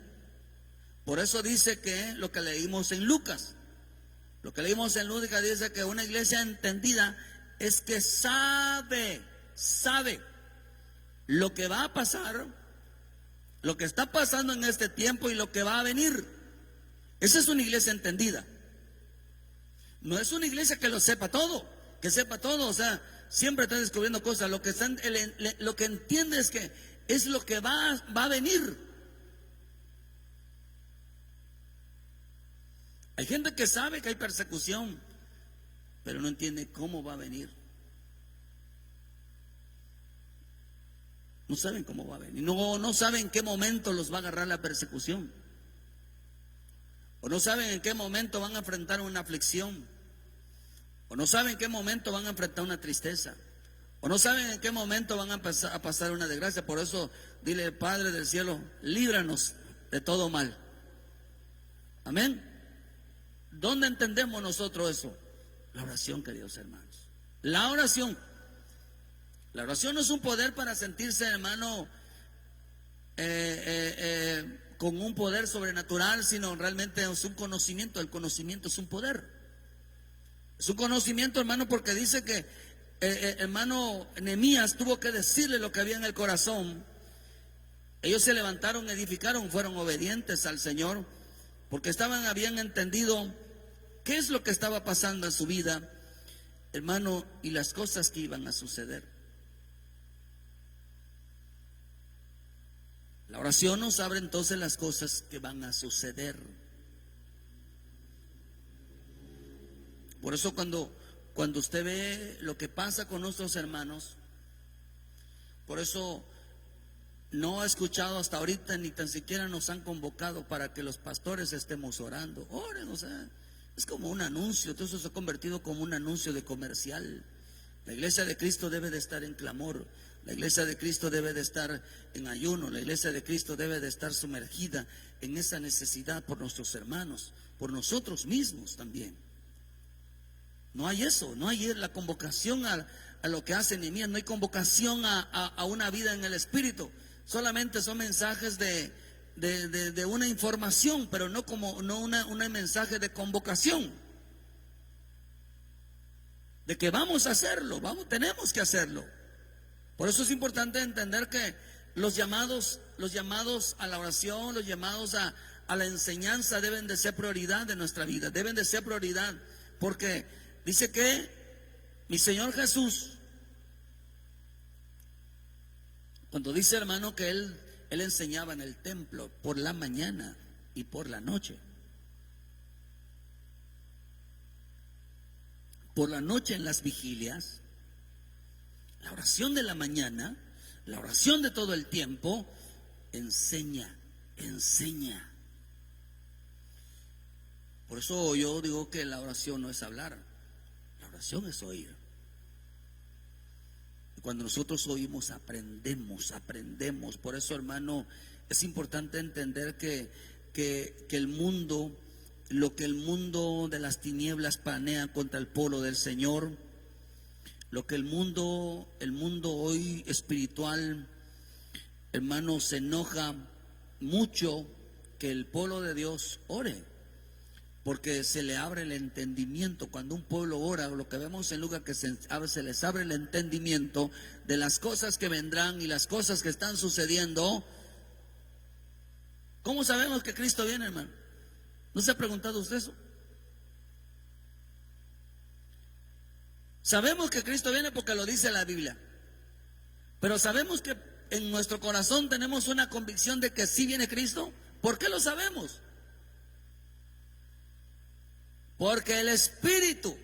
Por eso dice que lo que leímos en Lucas, dice que una iglesia entendida es que sabe lo que va a pasar, lo que está pasando en este tiempo y lo que va a venir. Esa es una iglesia entendida. No es una iglesia que sepa todo, o sea, siempre está descubriendo cosas. Lo que entiende es que es lo que va a venir. Hay gente que sabe que hay persecución, pero no entiende cómo va a venir. No saben cómo va a venir. No saben en qué momento los va a agarrar la persecución. O no saben en qué momento van a enfrentar una aflicción. O no saben en qué momento van a enfrentar una tristeza. O no saben en qué momento van a pasar una desgracia. Por eso, dile, Padre del cielo, líbranos de todo mal. Amén. ¿Dónde entendemos nosotros eso? La oración, queridos hermanos. La oración. La oración no es un poder para sentirse, hermano, con un poder sobrenatural, sino realmente es un conocimiento. El conocimiento es un poder. Es un conocimiento, hermano, porque dice que, hermano, Nehemías tuvo que decirle lo que había en el corazón. Ellos se levantaron, edificaron, fueron obedientes al Señor, porque habían entendido qué es lo que estaba pasando en su vida, hermano, y las cosas que iban a suceder. La oración nos abre entonces las cosas que van a suceder. Por eso cuando usted ve lo que pasa con nuestros hermanos, por eso no he escuchado hasta ahorita, ni tan siquiera nos han convocado para que los pastores estemos orando. Oren, o sea, es como un anuncio, todo eso se ha convertido como un anuncio de comercial. La iglesia de Cristo debe de estar en clamor, la iglesia de Cristo debe de estar en ayuno, la iglesia de Cristo debe de estar sumergida en esa necesidad por nuestros hermanos, por nosotros mismos también. No hay eso, no hay la convocación a lo que hace Nehemías, no hay convocación a una vida en el Espíritu. Solamente son mensajes de una información, pero no un mensaje de convocación. De que vamos a hacerlo, tenemos que hacerlo. Por eso es importante entender que los llamados a la oración, los llamados a la enseñanza deben de ser prioridad de nuestra vida, deben de ser prioridad, porque dice que mi Señor Jesús, cuando dice, hermano, que Él enseñaba en el templo por la mañana y por la noche. Por la noche en las vigilias, la oración de la mañana, la oración de todo el tiempo, enseña. Por eso yo digo que la oración no es hablar, la oración es oír. Cuando nosotros oímos, aprendemos. Por eso, hermano, es importante entender que el mundo, lo que el mundo de las tinieblas planea contra el pueblo del Señor, lo que el mundo hoy espiritual, hermano, se enoja mucho que el pueblo de Dios ore, porque se le abre el entendimiento. Cuando un pueblo ora, lo que vemos en Lucas, que se les abre el entendimiento de las cosas que vendrán y las cosas que están sucediendo. ¿Cómo sabemos que Cristo viene, hermano? ¿No se ha preguntado usted eso? Sabemos que Cristo viene porque lo dice la Biblia, pero sabemos que en nuestro corazón tenemos una convicción de que sí viene Cristo. ¿Por qué lo sabemos? Porque el Espíritu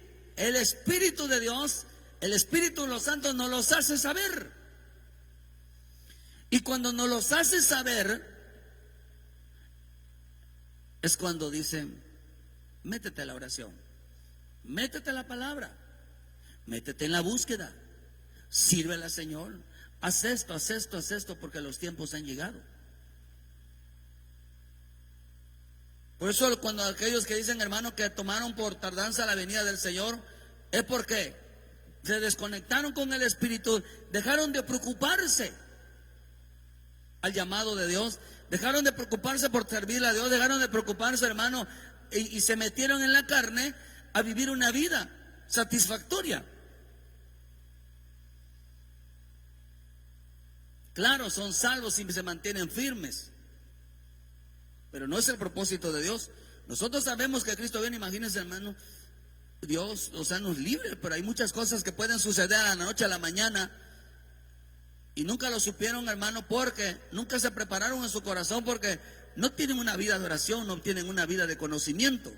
de Dios, el Espíritu de los santos nos los hace saber. Y cuando nos los hace saber, es cuando dicen, métete a la oración, métete a la palabra, métete en la búsqueda, sírvele al Señor, haz esto, porque los tiempos han llegado. Por eso cuando aquellos que dicen, hermano, que tomaron por tardanza la venida del Señor, es porque se desconectaron con el Espíritu, dejaron de preocuparse al llamado de Dios, dejaron de preocuparse por servir a Dios, dejaron de preocuparse, hermano, y se metieron en la carne a vivir una vida satisfactoria. Claro, son salvos y se mantienen firmes, pero no es el propósito de Dios. Nosotros sabemos que Cristo viene, imagínense, hermano, Dios, o sea, nos libre, pero hay muchas cosas que pueden suceder a la noche a la mañana y nunca lo supieron, hermano, porque nunca se prepararon en su corazón, porque no tienen una vida de oración, no tienen una vida de conocimiento.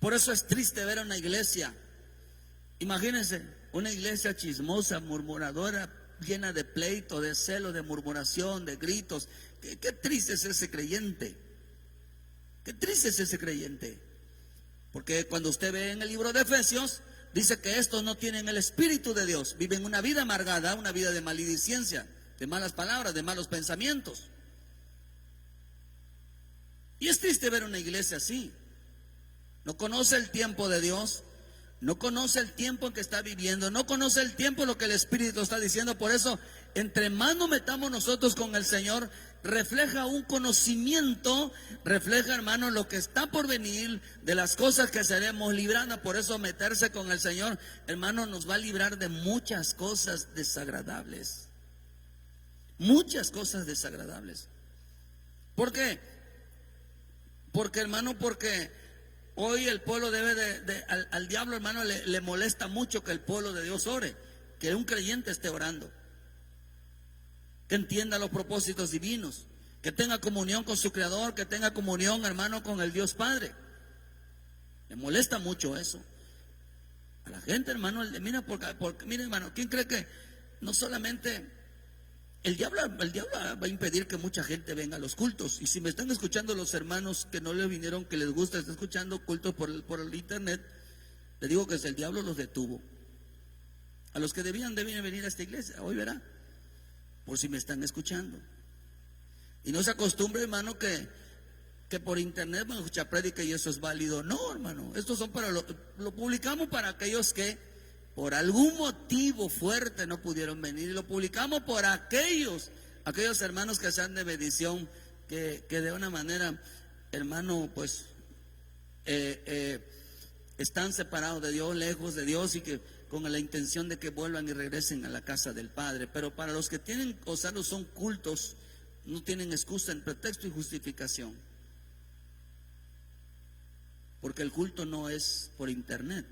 Por eso es triste ver a una iglesia, imagínense, una iglesia chismosa, murmuradora, llena de pleito, de celo, de murmuración, de gritos. Qué triste es ese creyente. Qué triste es ese creyente. Porque cuando usted ve en el libro de Efesios, dice que estos no tienen el Espíritu de Dios. Viven una vida amargada, una vida de maledicencia, de malas palabras, de malos pensamientos. Y es triste ver una iglesia así. No conoce el tiempo de Dios, no conoce el tiempo en que está viviendo, no conoce el tiempo en lo que el Espíritu está diciendo. Por eso, entre más nos metamos nosotros con el Señor, refleja un conocimiento, refleja, hermano, lo que está por venir, de las cosas que seremos libradas. Por eso meterse con el Señor, hermano, nos va a librar de muchas cosas desagradables. Muchas cosas desagradables. ¿Por qué? Porque, hermano, porque hoy el pueblo debe al diablo, hermano, le molesta mucho que el pueblo de Dios ore, que un creyente esté orando, que entienda los propósitos divinos, que tenga comunión con su Creador, que tenga comunión, hermano, con el Dios Padre. Le molesta mucho eso a la gente, hermano. Mira, porque mire, hermano, ¿quién cree no solamente el diablo va a impedir que mucha gente venga a los cultos. Y si me están escuchando los hermanos que no les vinieron, que les gusta, están escuchando cultos por el internet, les digo que el diablo los detuvo. A los que debían venir a esta iglesia, hoy verá, por si me están escuchando. Y no se acostumbre, hermano, que por internet me escucha prédica y eso es válido. No, hermano, estos son para lo publicamos para aquellos que por algún motivo fuerte no pudieron venir, y lo publicamos por aquellos hermanos que sean de bendición, que de una manera, hermano, pues están separados de Dios, lejos de Dios, y que con la intención de que vuelvan y regresen a la casa del Padre. Pero para los que tienen, o sea, no son cultos, no tienen excusa, en pretexto y justificación, porque el culto no es por internet,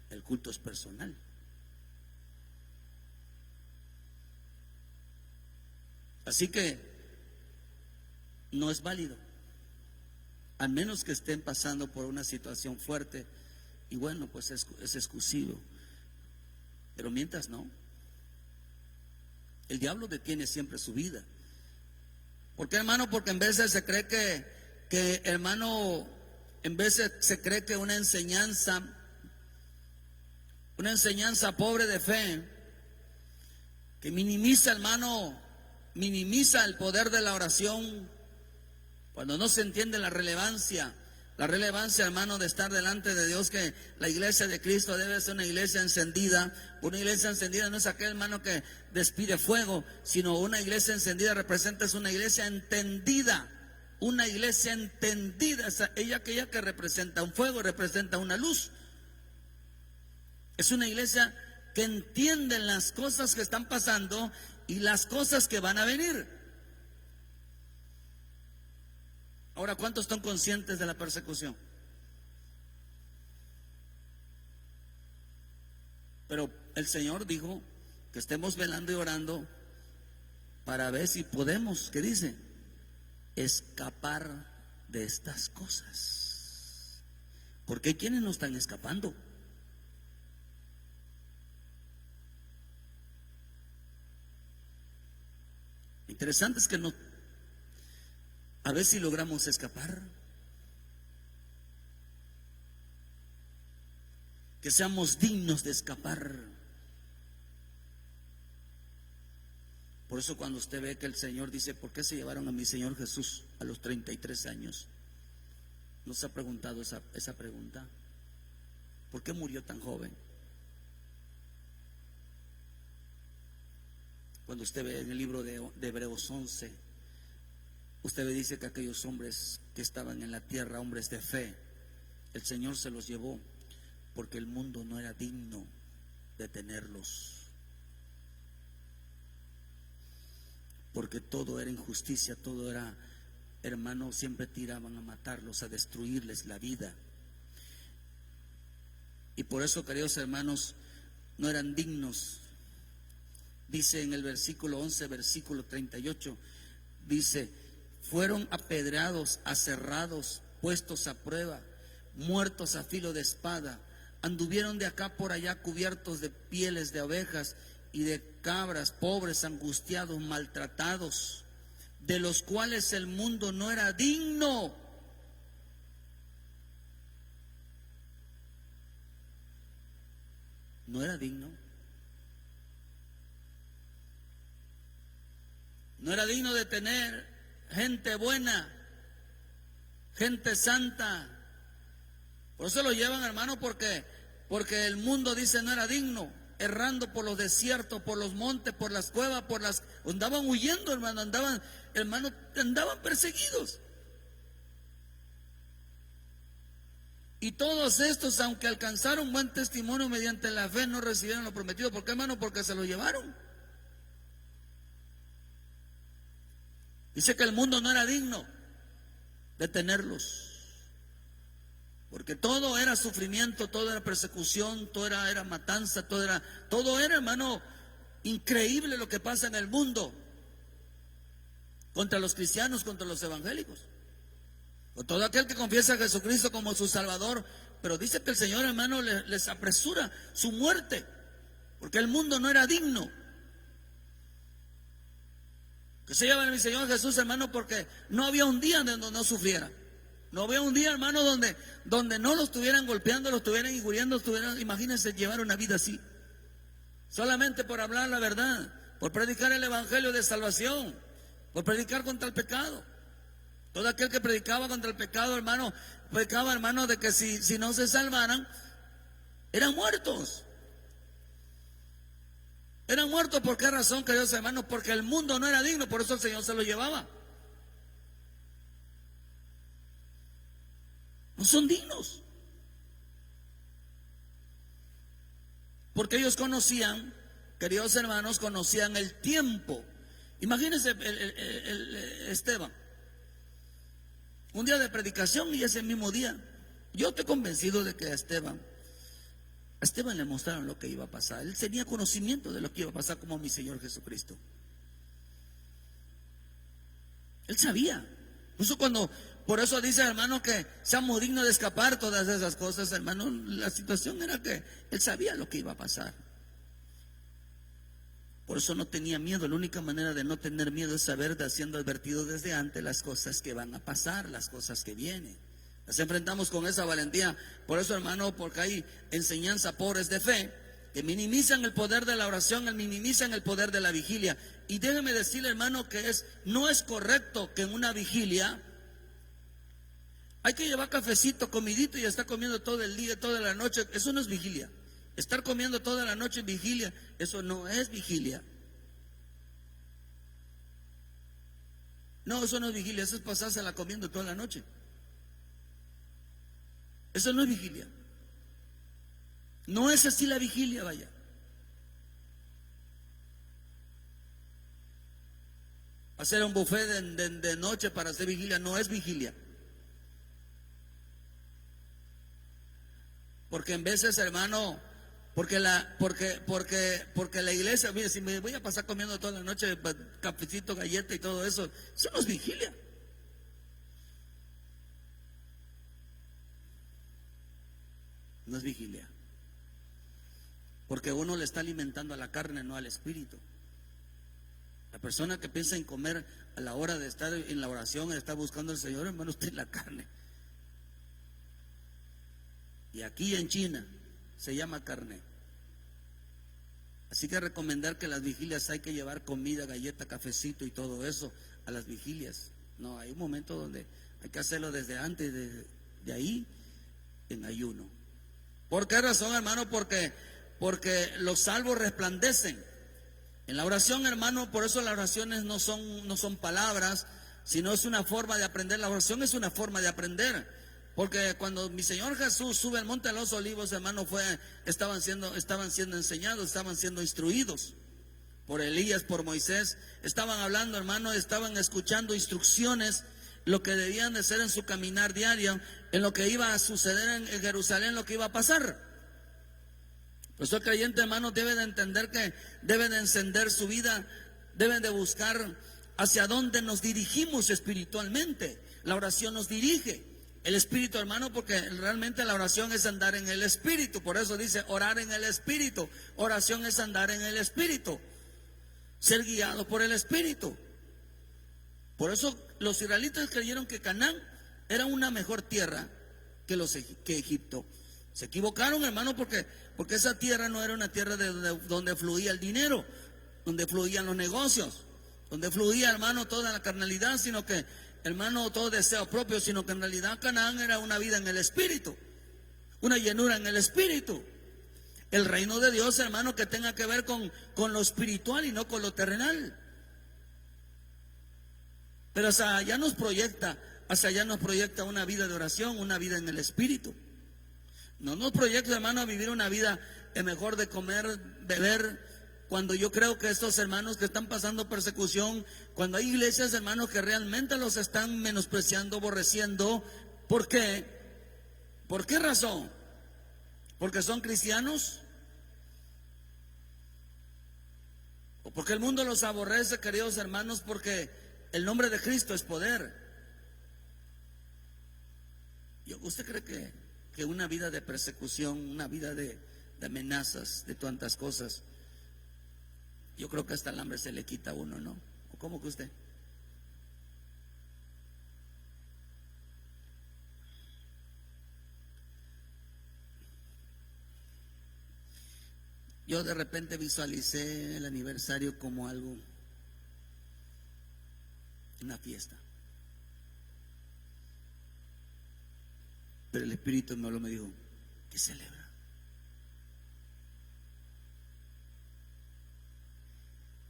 el culto es personal. Así que no es válido, al menos que estén pasando por una situación fuerte, y bueno, pues es exclusivo. Pero mientras no, el diablo detiene siempre su vida. ¿Por qué, hermano? Porque en veces se cree que hermano, en veces se cree que una enseñanza pobre de fe, que minimiza, hermano, minimiza el poder de la oración, cuando no se entiende la relevancia, hermano, de estar delante de Dios, que la iglesia de Cristo debe ser una iglesia encendida. Una iglesia encendida no es aquel, hermano, que despide fuego, sino una iglesia encendida representa, es una iglesia entendida. Una iglesia entendida, ella que representa un fuego, representa una luz. Es una iglesia que entiende las cosas que están pasando y las cosas que van a venir. Ahora, ¿cuántos están conscientes de la persecución? Pero el Señor dijo que estemos velando y orando para ver si podemos, ¿qué dice? Escapar de estas cosas. Porque hay quienes no están escapando. Interesante es que no, a ver si logramos escapar, que seamos dignos de escapar. Por eso cuando usted ve que el Señor dice, ¿por qué se llevaron a mi Señor Jesús a los 33 años? ¿No se ha preguntado esa pregunta? ¿Por qué murió tan joven? Cuando usted ve en el libro de Hebreos 11, usted dice que aquellos hombres que estaban en la tierra, hombres de fe, el Señor se los llevó porque el mundo no era digno de tenerlos, porque todo era injusticia, todo era, hermano, siempre tiraban a matarlos, a destruirles la vida. Y por eso, queridos hermanos, no eran dignos. Dice en el versículo 11, versículo 38, dice: fueron apedreados, aserrados, puestos a prueba, muertos a filo de espada, anduvieron de acá por allá cubiertos de pieles de ovejas y de cabras, pobres, angustiados, maltratados, de los cuales el mundo no era digno. No era digno. No era digno de tener gente buena, gente santa. Por eso lo llevan, hermano, porque el mundo dice no era digno, errando por los desiertos, por los montes, por las cuevas, andaban huyendo, hermano, andaban perseguidos. Y todos estos, aunque alcanzaron buen testimonio mediante la fe, no recibieron lo prometido. ¿Por qué, hermano? Porque se lo llevaron. Dice que el mundo no era digno de tenerlos, porque todo era sufrimiento, todo era persecución, todo era matanza, todo era, hermano, increíble lo que pasa en el mundo contra los cristianos, contra los evangélicos, con todo aquel que confiesa a Jesucristo como su Salvador. Pero dice que el Señor, hermano, les apresura su muerte, porque el mundo no era digno. Que se llevan a mi Señor Jesús, hermano, porque no había un día donde no sufriera. No había un día, hermano, donde no lo estuvieran golpeando, lo estuvieran injuriando, imagínense llevar una vida así. Solamente por hablar la verdad, por predicar el evangelio de salvación, por predicar contra el pecado. Todo aquel que predicaba contra el pecado, hermano, predicaba, hermano, de que si no se salvaran, eran muertos. Eran muertos. ¿Por qué razón, queridos hermanos? Porque el mundo no era digno, por eso el Señor se lo llevaba. No son dignos. Porque ellos conocían, queridos hermanos, conocían el tiempo. Imagínense Esteban. Un día de predicación y ese mismo día, yo estoy convencido de que a Esteban le mostraron lo que iba a pasar. Él tenía conocimiento de lo que iba a pasar como mi Señor Jesucristo. Él sabía. Por eso dice, hermano, que seamos dignos de escapar todas esas cosas, hermano. La situación era que él sabía lo que iba a pasar. Por eso no tenía miedo. La única manera de no tener miedo es saber, siendo advertido desde antes, las cosas que van a pasar, las cosas que vienen. Las enfrentamos con esa valentía. Por eso, hermano, porque hay enseñanza pobres de fe que minimizan el poder de la oración, minimizan el poder de la vigilia. Y déjeme decirle, hermano, que no es correcto que en una vigilia hay que llevar cafecito, comidito y estar comiendo todo el día, toda la noche. Eso no es vigilia. Estar comiendo toda la noche en vigilia, eso no es vigilia. No, eso no es vigilia, eso es pasársela comiendo toda la noche. Eso no es vigilia. No es así la vigilia, vaya. Hacer un buffet de noche para hacer vigilia no es vigilia. Porque en veces, hermano, porque la iglesia, mire, si me voy a pasar comiendo toda la noche cafecito, galleta y todo eso, eso no es vigilia. No es vigilia. Porque uno le está alimentando a la carne, no al espíritu. La persona que piensa en comer a la hora de estar en la oración, de estar buscando al Señor, hermano, usted es la carne. Y aquí en China se llama carne. Así que recomendar que las vigilias hay que llevar comida, galleta, cafecito y todo eso a las vigilias. No, hay un momento donde hay que hacerlo desde antes, de ahí en ayuno. ¿Por qué razón, hermano? Porque los salvos resplandecen. En la oración, hermano, por eso las oraciones no son palabras, sino es una forma de aprender. La oración es una forma de aprender. Porque cuando mi Señor Jesús sube al monte de los olivos, hermano, estaban siendo enseñados, estaban siendo instruidos por Elías, por Moisés. Estaban hablando, hermano, estaban escuchando instrucciones, lo que debían de ser en su caminar diario, en lo que iba a suceder en Jerusalén, lo que iba a pasar. Por eso el creyente, hermano, debe de entender que debe de encender su vida, debe de buscar hacia dónde nos dirigimos espiritualmente. La oración nos dirige. El espíritu, hermano, porque realmente la oración es andar en el espíritu. Por eso dice orar en el espíritu. Oración es andar en el espíritu, ser guiado por el espíritu. Por eso los israelitas creyeron que Canaán era una mejor tierra que Egipto. Se equivocaron, hermano, porque esa tierra no era una tierra donde fluía el dinero, donde fluían los negocios, donde fluía, hermano, toda la carnalidad, sino que, hermano, todo deseo propio, sino que en realidad Canaán era una vida en el espíritu, una llenura en el espíritu. El reino de Dios, hermano, que tenga que ver con lo espiritual y no con lo terrenal. Pero hacia allá nos proyecta una vida de oración, una vida en el espíritu. No nos proyecta, hermano, a vivir una vida mejor de comer, beber. Cuando yo creo que estos hermanos que están pasando persecución, cuando hay iglesias, hermanos, que realmente los están menospreciando, aborreciendo. ¿Por qué? ¿Por qué razón? ¿Porque son cristianos? ¿O porque el mundo los aborrece, queridos hermanos? Porque el nombre de Cristo es poder. ¿Usted cree que una vida de persecución, una vida de amenazas, de tantas cosas, yo creo que hasta el hambre se le quita a uno, ¿no? ¿O cómo que usted? Yo de repente visualicé el aniversario como algo, una fiesta. Pero el Espíritu me habló, me dijo, ¿qué celebra?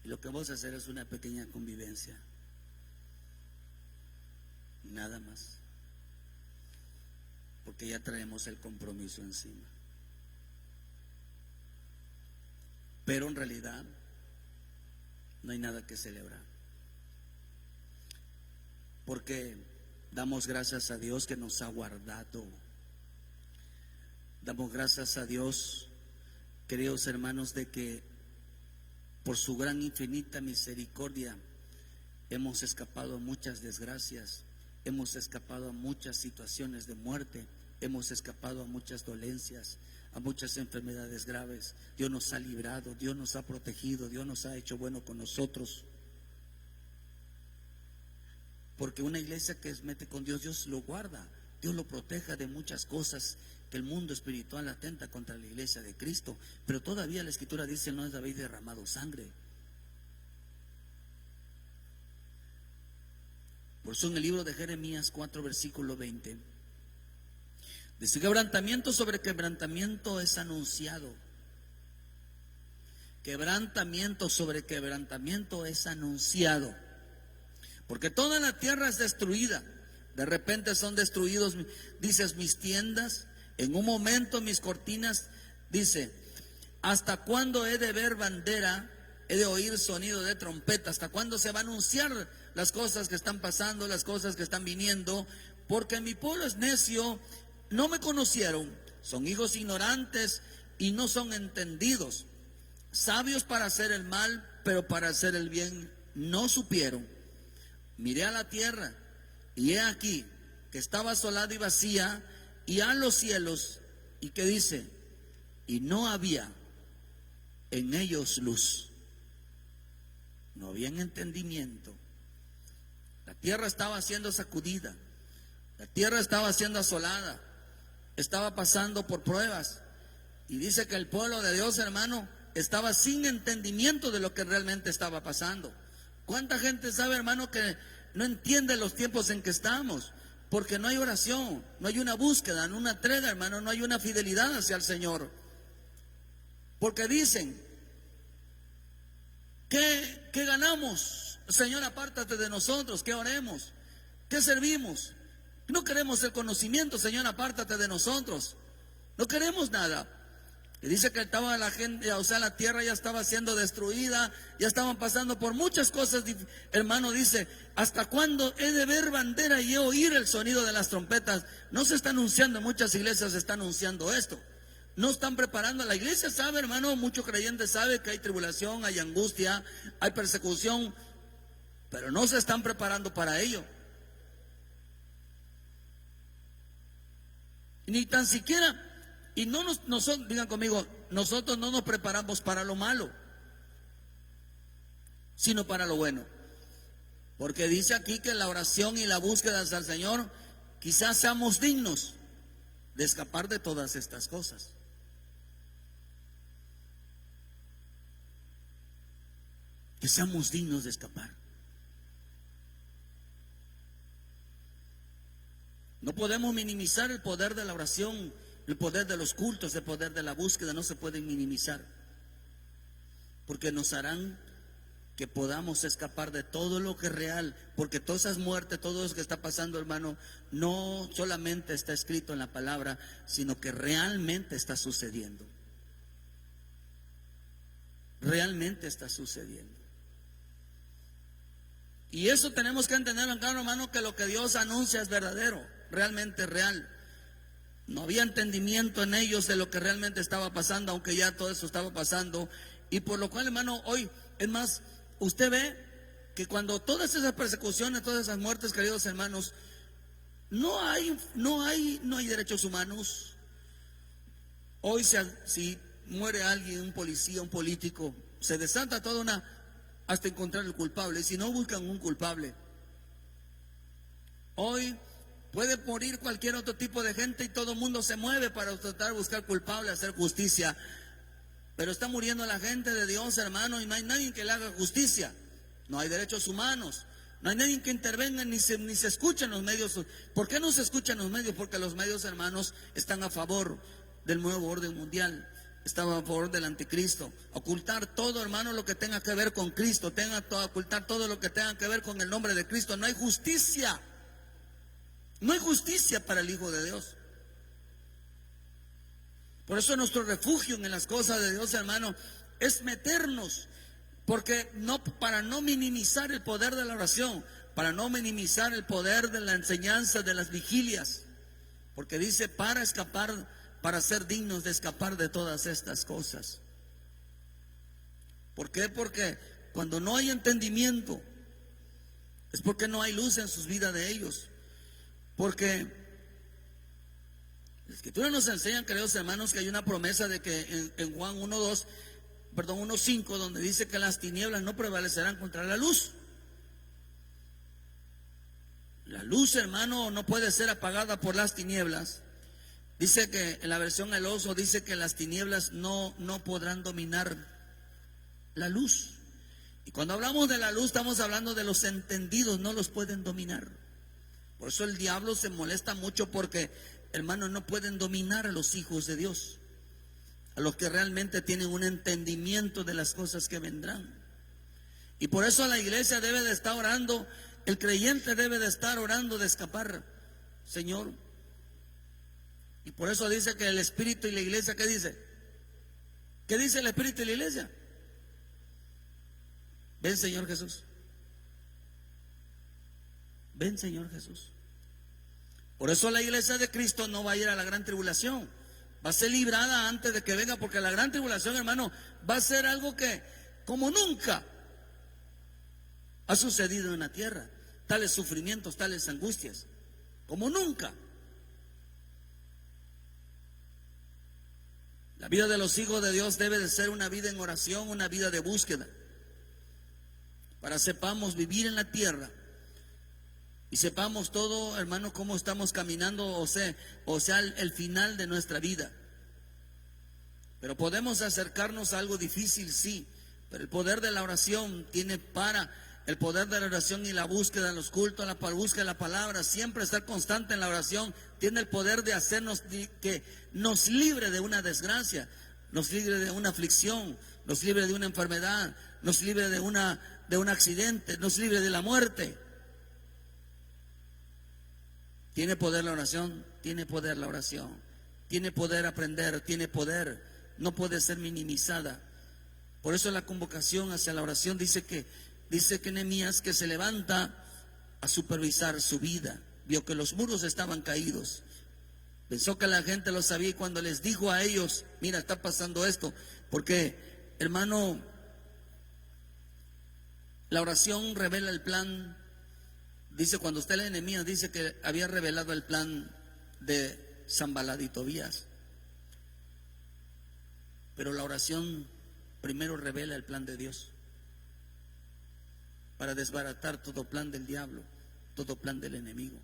Y lo que vamos a hacer es una pequeña convivencia, nada más, porque ya traemos el compromiso encima. Pero en realidad no hay nada que celebrar, porque damos gracias a Dios que nos ha guardado. Damos gracias a Dios, queridos hermanos, de que por su gran infinita misericordia hemos escapado a muchas desgracias, hemos escapado a muchas situaciones de muerte, hemos escapado a muchas dolencias, a muchas enfermedades graves. Dios nos ha librado, Dios nos ha protegido, Dios nos ha hecho bueno con nosotros. Porque una iglesia que se mete con Dios, Dios lo guarda, Dios lo proteja de muchas cosas que el mundo espiritual atenta contra la iglesia de Cristo. Pero todavía la Escritura dice: no habéis derramado sangre. Por eso en el libro de Jeremías 4 versículo 20 dice: quebrantamiento sobre quebrantamiento es anunciado. Quebrantamiento sobre quebrantamiento es anunciado. Porque toda la tierra es destruida. De repente son destruidos, dices, mis tiendas. En un momento mis cortinas. Dice: ¿hasta cuándo he de ver bandera? He de oír sonido de trompeta. ¿Hasta cuándo se va a anunciar las cosas que están pasando, las cosas que están viniendo? Porque mi pueblo es necio, no me conocieron. Son hijos ignorantes y no son entendidos. Sabios para hacer el mal, pero para hacer el bien no supieron. Miré a la tierra y he aquí que estaba asolada y vacía, y a los cielos, y que dice, y no había en ellos luz. No había entendimiento. La tierra estaba siendo sacudida, la tierra estaba siendo asolada, estaba pasando por pruebas, y dice que el pueblo de Dios, hermano, estaba sin entendimiento de lo que realmente estaba pasando. ¿Cuánta gente sabe, hermano, que no entiende los tiempos en que estamos? Porque no hay oración, no hay una búsqueda, no una entrega, hermano, no hay una fidelidad hacia el Señor. Porque dicen, ¿qué ganamos? Señor, apártate de nosotros, ¿qué oremos? ¿Qué servimos? No queremos el conocimiento, Señor, apártate de nosotros. No queremos nada. Y dice que estaba la gente, o sea, la tierra ya estaba siendo destruida, ya estaban pasando por muchas cosas. Hermano, dice, ¿hasta cuándo he de ver bandera y he oír el sonido de las trompetas? No se está anunciando, muchas iglesias se están anunciando esto. No están preparando. La iglesia sabe, hermano, mucho creyente sabe que hay tribulación, hay angustia, hay persecución, pero no se están preparando para ello. Ni tan siquiera. Y no nosotros, digan conmigo, nosotros no nos preparamos para lo malo, sino para lo bueno. Porque dice aquí que la oración y la búsqueda hacia el Señor, quizás seamos dignos de escapar de todas estas cosas. Que seamos dignos de escapar. No podemos minimizar el poder de la oración. El poder de los cultos, el poder de la búsqueda no se pueden minimizar, porque nos harán que podamos escapar de todo lo que es real. Porque todas esas muertes, todo eso que está pasando, hermano, no solamente está escrito en la palabra, sino que realmente está sucediendo. Realmente está sucediendo. Y eso tenemos que entenderlo en cada hermano, que lo que Dios anuncia es verdadero, realmente real. No había entendimiento en ellos de lo que realmente estaba pasando, aunque ya todo eso estaba pasando. Y por lo cual, hermano, hoy, es más, usted ve que cuando todas esas persecuciones, todas esas muertes, queridos hermanos, no hay derechos humanos. Hoy si muere alguien, un policía, un político, se desata toda hasta encontrar el culpable. Si no, buscan un culpable. Hoy puede morir cualquier otro tipo de gente y todo el mundo se mueve para tratar de buscar culpable, hacer justicia. Pero está muriendo la gente de Dios, hermano, y no hay nadie que le haga justicia. No hay derechos humanos. No hay nadie que intervenga, ni se escucha en los medios. ¿Por qué no se escuchan los medios? Porque los medios, hermanos, están a favor del nuevo orden mundial. Están a favor del anticristo. Ocultar todo, hermano, lo que tenga que ver con Cristo. Ocultar todo lo que tenga que ver con el nombre de Cristo. No hay justicia. No hay justicia para el Hijo de Dios. Por eso nuestro refugio en las cosas de Dios, hermano, es meternos. Porque para no minimizar el poder de la oración, para no minimizar el poder de la enseñanza de las vigilias, porque dice para escapar, para ser dignos de escapar de todas estas cosas. ¿Por qué? Porque cuando no hay entendimiento, es porque no hay luz en sus vidas de ellos. Porque la Escritura nos enseña, queridos hermanos, que hay una promesa de que en Juan 1:5, donde dice que las tinieblas no prevalecerán contra la luz. La luz, hermano, no puede ser apagada por las tinieblas. Dice que en la versión El Oso dice que las tinieblas no podrán dominar la luz. Y cuando hablamos de la luz estamos hablando de los entendidos, no los pueden dominar. Por eso el diablo se molesta mucho porque, hermano, no pueden dominar a los hijos de Dios, a los que realmente tienen un entendimiento de las cosas que vendrán. Y por eso la iglesia debe de estar orando, el creyente debe de estar orando de escapar, Señor. Y por eso dice que el Espíritu y la iglesia, ¿qué dice? ¿Qué dice el Espíritu y la iglesia? Ven, Señor Jesús. Ven, Señor Jesús. Por eso la iglesia de Cristo no va a ir a la gran tribulación. Va a ser librada antes de que venga, porque la gran tribulación, hermano, va a ser algo que como nunca ha sucedido en la tierra. Tales sufrimientos, tales angustias, como nunca. La vida de los hijos de Dios debe de ser una vida en oración, una vida de búsqueda, para sepamos vivir en la tierra y sepamos todo, hermano, cómo estamos caminando, o sea el final de nuestra vida. Pero podemos acercarnos a algo difícil, sí, pero el poder de la oración el poder de la oración y la búsqueda en los cultos, la búsqueda de la palabra, siempre estar constante en la oración, tiene el poder de hacernos que nos libre de una desgracia, nos libre de una aflicción, nos libre de una enfermedad, nos libre de un accidente, nos libre de la muerte. Tiene poder la oración, tiene poder la oración, tiene poder aprender, tiene poder, no puede ser minimizada. Por eso la convocación hacia la oración dice que Nehemías, que se levanta a supervisar su vida, vio que los muros estaban caídos, pensó que la gente lo sabía, y cuando les dijo a ellos, mira, está pasando esto, porque, hermano, la oración revela el plan. Dice, cuando usted lee Nehemías, dice que había revelado el plan de Sanballat y Tobías. Pero la oración primero revela el plan de Dios, para desbaratar todo plan del diablo, todo plan del enemigo.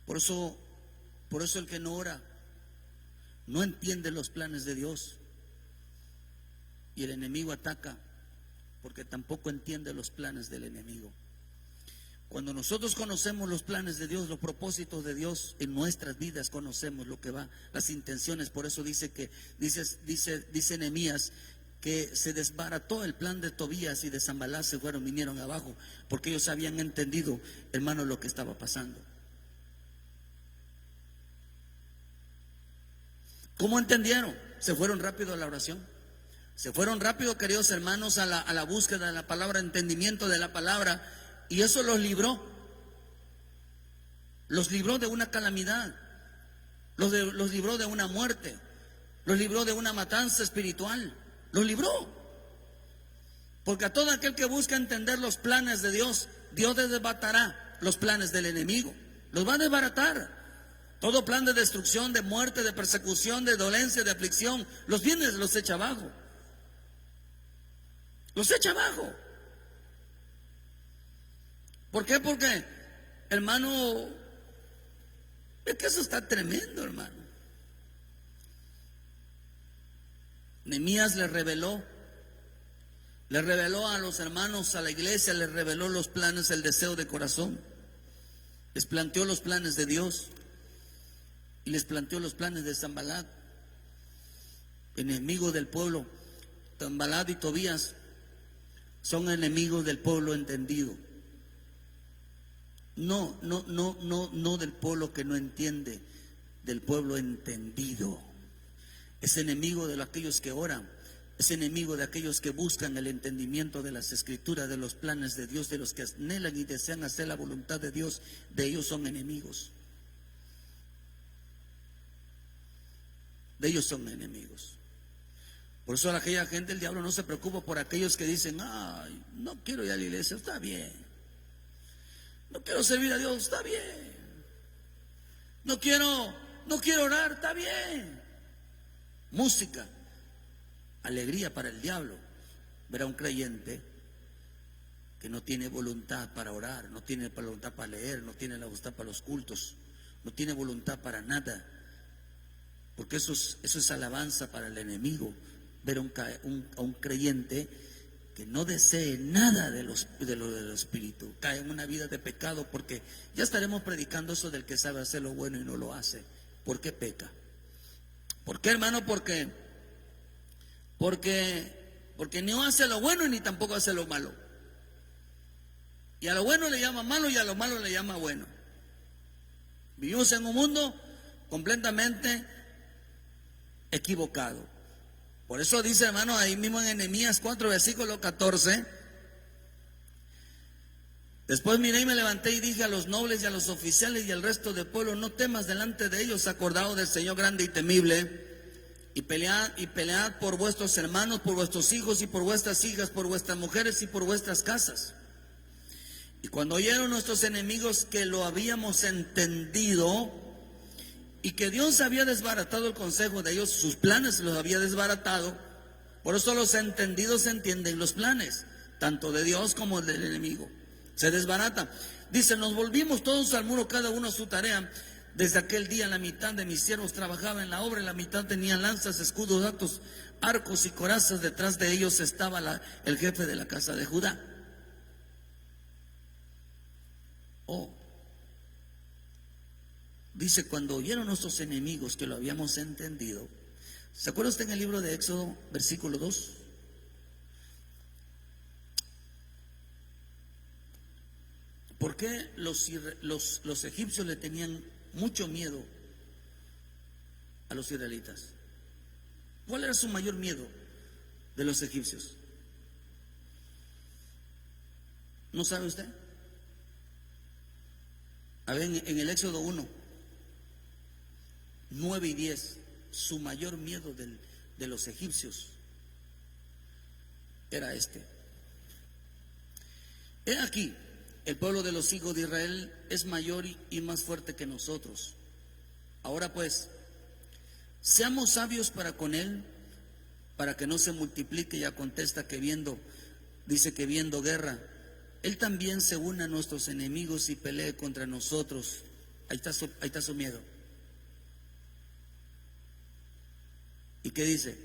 Por eso el que no ora no entiende los planes de Dios, y el enemigo ataca porque tampoco entiende los planes del enemigo. Cuando nosotros conocemos los planes de Dios, los propósitos de Dios en nuestras vidas, conocemos lo que va, las intenciones. Por eso dice Nehemías que se desbarató el plan de Tobías y de Sanballat, vinieron abajo, porque ellos habían entendido, hermano, lo que estaba pasando. ¿Cómo entendieron? Se fueron rápido a la oración. Se fueron rápido, queridos hermanos, a la búsqueda de la palabra, entendimiento de la palabra, y eso los libró de una calamidad, los libró de una muerte, los libró de una matanza espiritual, los libró. Porque a todo aquel que busca entender los planes de Dios, Dios desbaratará los planes del enemigo, los va a desbaratar. Todo plan de destrucción, de muerte, de persecución, de dolencia, de aflicción, los echa abajo. Los echa abajo. ¿Por qué? Porque, hermano, es que eso está tremendo, hermano. Nehemías le reveló a los hermanos, a la iglesia, les reveló los planes, el deseo de corazón. Les planteó los planes de Dios y les planteó los planes de Sanballat, enemigo del pueblo. Sanballat y Tobías son enemigos del pueblo entendido. No del pueblo que no entiende, del pueblo entendido. Es enemigo de aquellos que oran, es enemigo de aquellos que buscan el entendimiento de las escrituras, de los planes de Dios, de los que anhelan y desean hacer la voluntad de Dios. De ellos son enemigos. De ellos son enemigos. Por eso aquella gente, el diablo no se preocupa por aquellos que dicen: ay, no quiero ir a la iglesia, está bien. No quiero servir a Dios, está bien. No quiero orar, está bien. Música, alegría para el diablo. Ver a un creyente que no tiene voluntad para orar, no tiene voluntad para leer, no tiene la voluntad para los cultos, no tiene voluntad para nada, porque eso es alabanza para el enemigo. Ver a un creyente que no desee nada de lo del espíritu, cae en una vida de pecado, porque ya estaremos predicando eso del que sabe hacer lo bueno y no lo hace. ¿Por qué peca? ¿Por qué, hermano? Porque no hace lo bueno ni tampoco hace lo malo. Y a lo bueno le llama malo y a lo malo le llama bueno. Vivimos en un mundo completamente equivocado. Por eso dice, hermano, ahí mismo en Nehemías 4, versículo 14: después miré y me levanté y dije a los nobles y a los oficiales y al resto del pueblo: no temas delante de ellos, acordaos del Señor grande y temible, y pelead por vuestros hermanos, por vuestros hijos y por vuestras hijas, por vuestras mujeres y por vuestras casas. Y cuando oyeron nuestros enemigos que lo habíamos entendido y que Dios había desbaratado el consejo de ellos, sus planes los había desbaratado. Por eso los entendidos entienden los planes, tanto de Dios como del enemigo. Se desbarata. Dice: nos volvimos todos al muro, cada uno a su tarea. Desde aquel día la mitad de mis siervos trabajaba en la obra, y la mitad tenía lanzas, escudos, arcos y corazas. Detrás de ellos estaba el jefe de la casa de Judá. Dice: cuando oyeron nuestros enemigos que lo habíamos entendido. ¿Se acuerda usted en el libro de Éxodo, versículo 2? ¿Por qué los egipcios le tenían mucho miedo a los israelitas? ¿Cuál era su mayor miedo de los egipcios? ¿No sabe usted? A ver, en el Éxodo 1, 9 y 10, su mayor miedo de los egipcios era este: he aquí, el pueblo de los hijos de Israel es mayor y más fuerte que nosotros. Ahora pues, seamos sabios para con él, para que no se multiplique. Ya contesta que viendo guerra, él también se une a nuestros enemigos y pelee contra nosotros. Ahí está su miedo. ¿Y qué dice?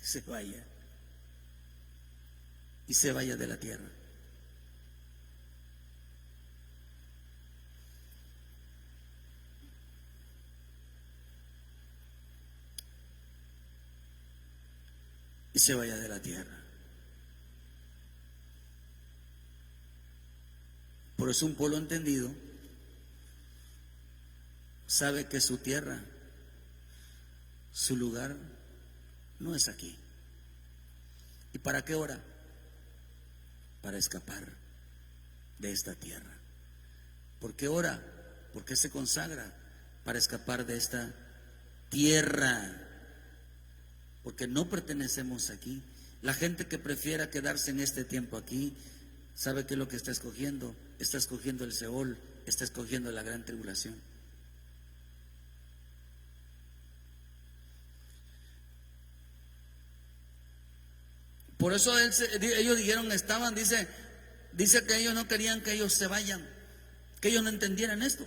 Se vaya. Y se vaya de la tierra. Y se vaya de la tierra. Por eso un pueblo entendido sabe que su tierra, su lugar, no es aquí. ¿Y para qué ora? Para escapar de esta tierra. ¿Por qué ora? ¿Por qué se consagra? Para escapar de esta tierra. Porque no pertenecemos aquí. La gente que prefiera quedarse en este tiempo aquí, ¿sabe qué es lo que está escogiendo? Está escogiendo el Seol, está escogiendo la gran tribulación. Por eso ellos dijeron, dice que ellos no querían que ellos se vayan, que ellos no entendieran esto.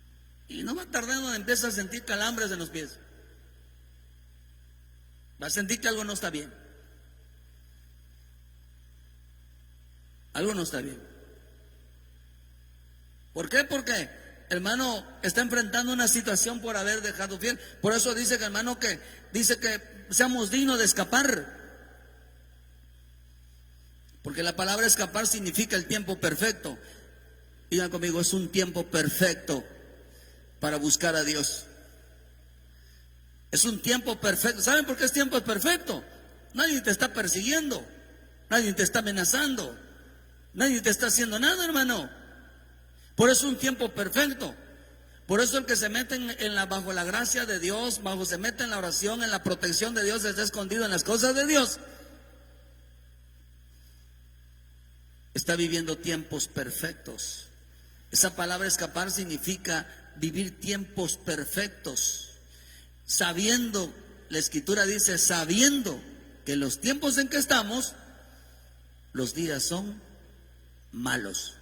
Y no va a tardar donde empieza a sentir calambres en los pies. Va a sentir que algo no está bien. Algo no está bien. ¿Por qué? Porque hermano está enfrentando una situación por haber dejado fiel. Por eso dice que hermano que dice que seamos dignos de escapar. Porque la palabra escapar significa el tiempo perfecto. Digan conmigo, es un tiempo perfecto para buscar a Dios. Es un tiempo perfecto. ¿Saben por qué es tiempo perfecto? Nadie te está persiguiendo, nadie te está amenazando, nadie te está haciendo nada, hermano. Por eso es un tiempo perfecto. Por eso el que se mete bajo la gracia de Dios, se mete en la oración, en la protección de Dios, está escondido en las cosas de Dios, está viviendo tiempos perfectos. Esa palabra escapar significa vivir tiempos perfectos, sabiendo, la Escritura dice, sabiendo que los tiempos en que estamos, los días son malos.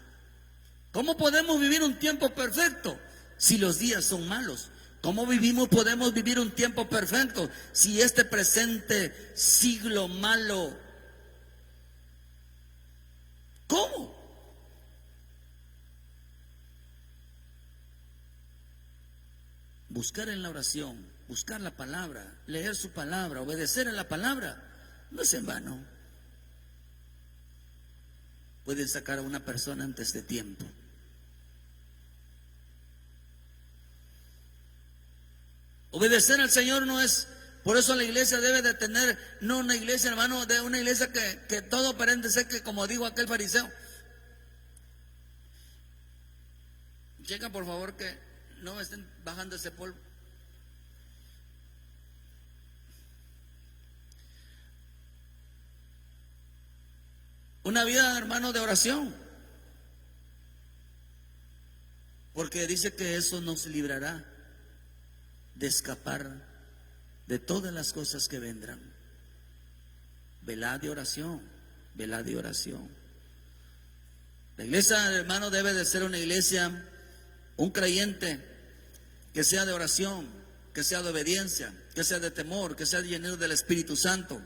¿Cómo podemos vivir un tiempo perfecto si los días son malos? ¿Cómo podemos vivir un tiempo perfecto si este presente siglo malo? ¿Cómo? Buscar en la oración, buscar la palabra, leer su palabra, obedecer a la palabra, no es en vano. Pueden sacar a una persona antes de tiempo. Obedecer al Señor no es, por eso la iglesia debe de tener, no una iglesia, hermano, de una iglesia que todo parece ser que, como dijo aquel fariseo. Checa por favor que no estén bajando ese polvo. Una vida, hermano, de oración, porque dice que eso nos librará de escapar de todas las cosas que vendrán. Velad de oración, velad de oración. La iglesia, hermano, debe de ser una iglesia, un creyente que sea de oración, que sea de obediencia, que sea de temor, que sea lleno del Espíritu Santo,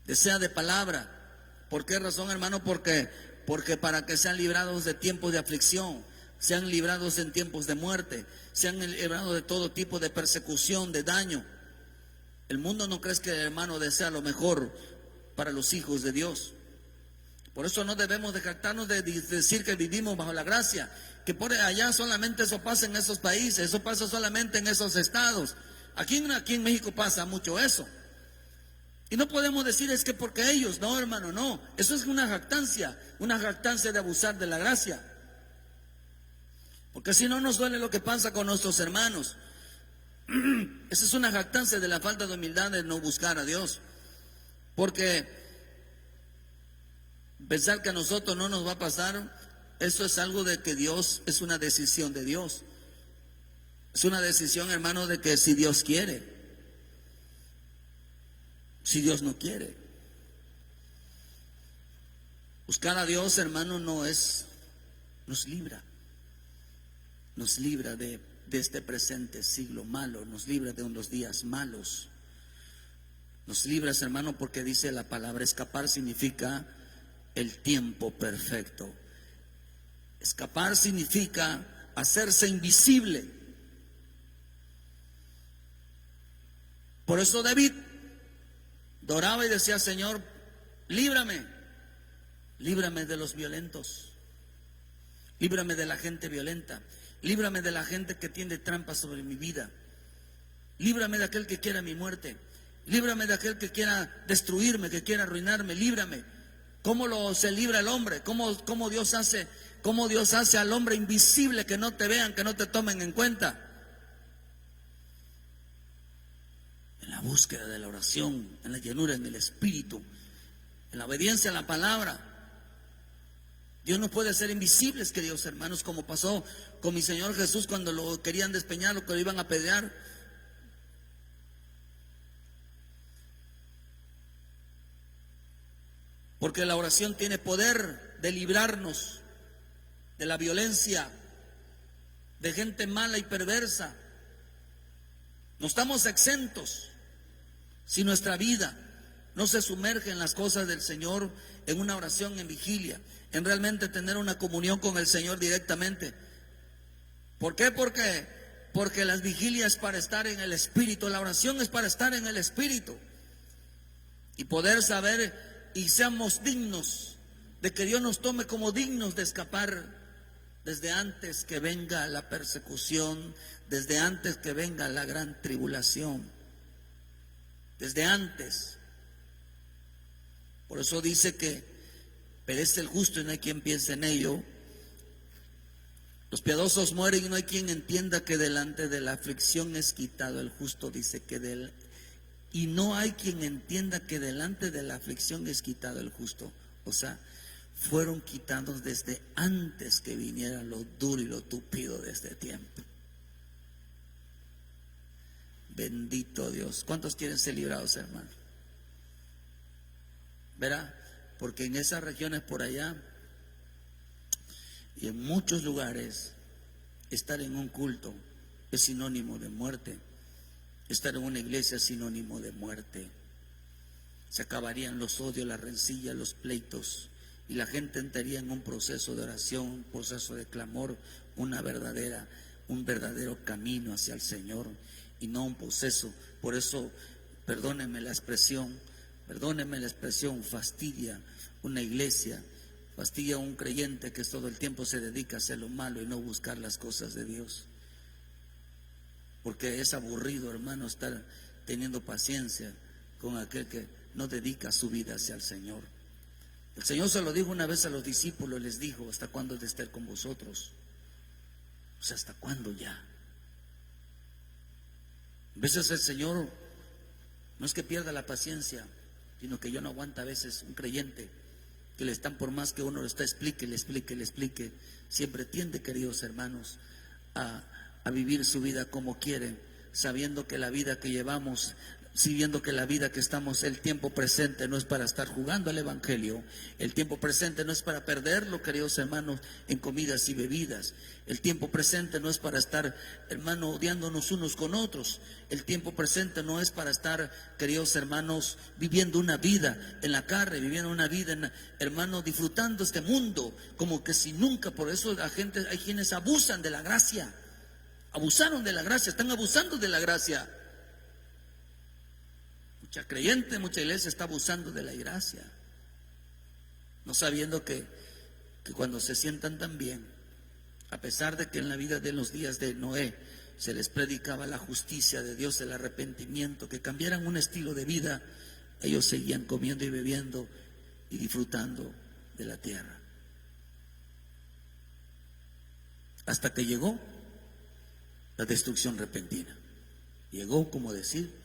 que sea de palabra. ¿Por qué razón, hermano? Porque para que sean librados de tiempos de aflicción, sean librados en tiempos de muerte, sean librados de todo tipo de persecución, de daño. El mundo no cree que, hermano, desea lo mejor para los hijos de Dios. Por eso no debemos de jactarnos de decir que vivimos bajo la gracia, que por allá solamente eso pasa en esos países, eso pasa solamente en esos estados. Aquí en México pasa mucho eso. Y no podemos decir es que porque ellos, no, hermano, no. Eso es una jactancia de abusar de la gracia. Porque si no nos duele lo que pasa con nuestros hermanos. Esa es una jactancia de la falta de humildad de no buscar a Dios. Porque pensar que a nosotros no nos va a pasar, eso es algo de que Dios, es una decisión de Dios. Es una decisión, hermano, de que si Dios quiere, si Dios no quiere. Buscar a Dios, hermano, nos libra de este presente siglo malo, nos libra de unos días malos, nos libra, hermano, porque dice la palabra escapar significa el tiempo perfecto. Escapar significa hacerse invisible. Por eso David oraba y decía: Señor, líbrame de los violentos, líbrame de la gente violenta, líbrame de la gente que tiende trampas sobre mi vida, líbrame de aquel que quiera mi muerte, líbrame de aquel que quiera destruirme, que quiera arruinarme, líbrame. ¿Cómo se libra el hombre? ¿Cómo Dios hace al hombre invisible, que no te vean, que no te tomen en cuenta? En la búsqueda de la oración, en la llenura, en el Espíritu, en la obediencia a la palabra. Dios no puede ser invisibles, queridos hermanos, como pasó con mi Señor Jesús cuando lo querían despeñar, lo que lo iban a apedrear. Porque la oración tiene poder de librarnos de la violencia, de gente mala y perversa. No estamos exentos si nuestra vida no se sumerge en las cosas del Señor, en una oración, en vigilia, en realmente tener una comunión con el Señor directamente. ¿Por qué? Porque las vigilias es para estar en el Espíritu, la oración es para estar en el Espíritu y poder saber y seamos dignos de que Dios nos tome como dignos de escapar desde antes que venga la persecución, desde antes que venga la gran tribulación, desde antes. Por eso dice que perece el justo y no hay quien piense en ello. Los piadosos mueren y no hay quien entienda que delante de la aflicción es quitado el justo. Dice que y no hay quien entienda que delante de la aflicción es quitado el justo. O sea, fueron quitados desde antes que viniera lo duro y lo tupido de este tiempo. Bendito Dios. ¿Cuántos quieren ser librados, hermano? Verá, porque en esas regiones por allá y en muchos lugares, estar en un culto es sinónimo de muerte. Estar en una iglesia es sinónimo de muerte. Se acabarían los odios, las rencillas, los pleitos, y la gente entraría en un proceso de oración, un proceso de clamor, un verdadero camino hacia el Señor, y no un proceso. Por eso, perdónenme la expresión, fastidia una iglesia, fastidia a un creyente que todo el tiempo se dedica a hacer lo malo y no buscar las cosas de Dios. Porque es aburrido, hermano, estar teniendo paciencia con aquel que no dedica su vida hacia el Señor. El Señor se lo dijo una vez a los discípulos, les dijo: ¿hasta cuándo he de estar con vosotros? O sea, ¿hasta cuándo ya? A veces el Señor no es que pierda la paciencia, sino que yo no aguanta a veces un creyente que le están, por más que uno le está explique, siempre tiende, queridos hermanos, a vivir su vida como quieren, sabiendo que la vida que llevamos, sabiendo que la vida que estamos, el tiempo presente no es para estar jugando al evangelio, el tiempo presente no es para perderlo, queridos hermanos, en comidas y bebidas, el tiempo presente no es para estar, hermano, odiándonos unos con otros, el tiempo presente no es para estar, queridos hermanos, viviendo una vida en la carne, viviendo una vida, hermano, disfrutando este mundo como que si nunca. Por eso hay quienes abusan de la gracia, abusaron de la gracia, están abusando de la gracia. Mucha creyente, mucha iglesia está abusando de la gracia, no sabiendo que cuando se sientan tan bien, a pesar de que en la vida de los días de Noé se les predicaba la justicia de Dios, el arrepentimiento, que cambiaran un estilo de vida, ellos seguían comiendo y bebiendo y disfrutando de la tierra. Hasta que llegó la destrucción repentina. Llegó, como decir,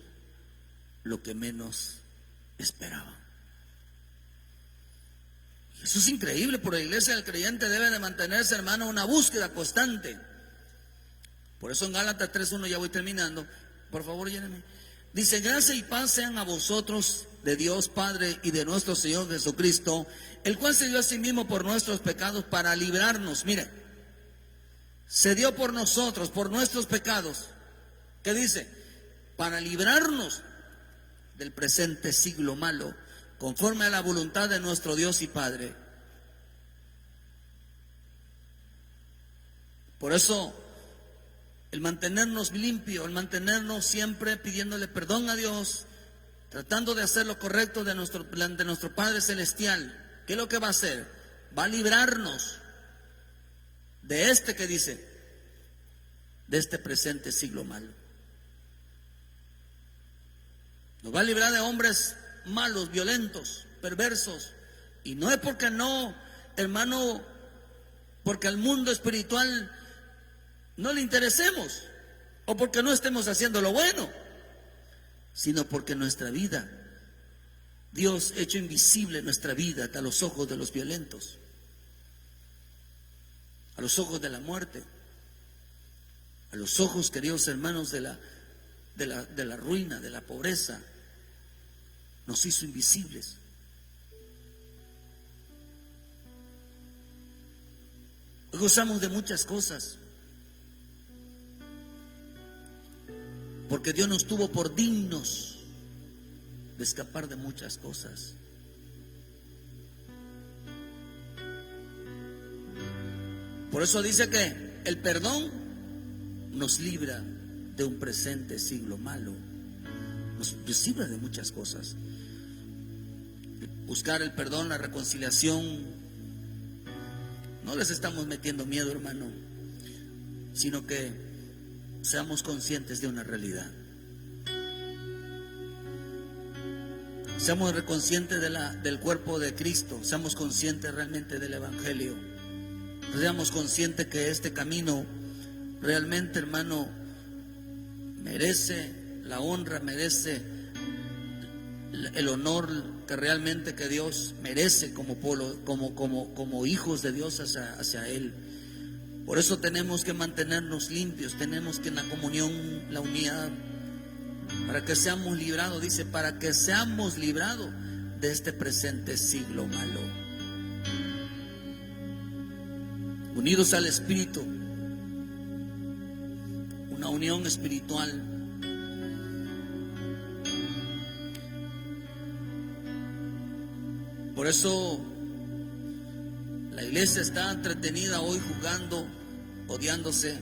lo que menos esperaban. Eso es increíble. Por la iglesia del creyente debe de mantenerse, hermano, una búsqueda constante. Por eso en Gálatas 3:1, ya voy terminando, por favor lléneme. Dice: gracia y paz sean a vosotros de Dios Padre y de nuestro Señor Jesucristo, el cual se dio a sí mismo por nuestros pecados para librarnos. Mire, se dio por nosotros, por nuestros pecados. ¿Qué dice? Para librarnos del presente siglo malo, conforme a la voluntad de nuestro Dios y Padre. Por eso, el mantenernos limpios, el mantenernos siempre pidiéndole perdón a Dios, tratando de hacer lo correcto de nuestro Padre Celestial, ¿qué es lo que va a hacer? Va a librarnos de que dice, de este presente siglo malo. Nos va a librar de hombres malos, violentos, perversos. Y no es porque no, hermano, porque al mundo espiritual no le interesemos, o porque no estemos haciendo lo bueno, sino porque nuestra vida, Dios ha hecho invisible nuestra vida a los ojos de los violentos, a los ojos de la muerte, a los ojos, queridos hermanos, de la ruina, de la pobreza. Nos hizo invisibles. Hoy gozamos de muchas cosas, Porque Dios nos tuvo por dignos de escapar de muchas cosas. Por eso dice que el perdón nos libra de un presente siglo malo. Nos libra de muchas cosas. Buscar el perdón, la reconciliación. No les estamos metiendo miedo, hermano, sino que seamos conscientes de una realidad. Seamos conscientes del cuerpo de Cristo. Seamos conscientes realmente del Evangelio. Seamos conscientes que este camino realmente, hermano, merece la honra, merece el honor que realmente que Dios merece como hijos de Dios hacia Él. Por eso tenemos que mantenernos limpios, tenemos que en la comunión, la unidad, para que seamos librados, dice, para que seamos librados de este presente siglo malo. Unidos al Espíritu, una unión espiritual. Por eso la iglesia está entretenida hoy jugando, odiándose,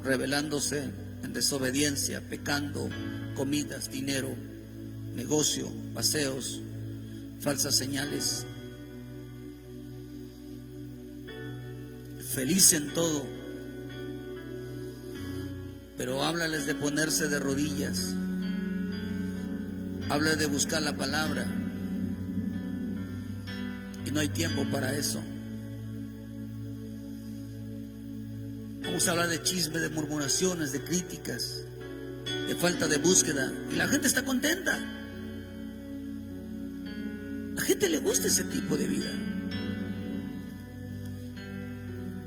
rebelándose en desobediencia, pecando, comidas, dinero, negocio, paseos, falsas señales. Feliz en todo, pero háblales de ponerse de rodillas, háblales de buscar la palabra, y no hay tiempo para eso. Vamos a hablar de chisme, de murmuraciones, de críticas, de falta de búsqueda, y la gente está contenta. A la gente le gusta ese tipo de vida,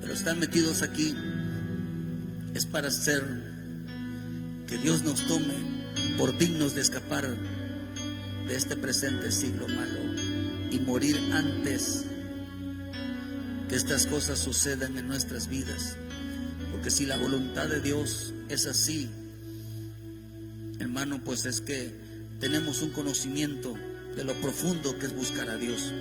pero están metidos aquí es para hacer que Dios nos tome por dignos de escapar de este presente siglo malo y morir antes que estas cosas sucedan en nuestras vidas. Porque si la voluntad de Dios es así, hermano, pues es que tenemos un conocimiento de lo profundo que es buscar a Dios.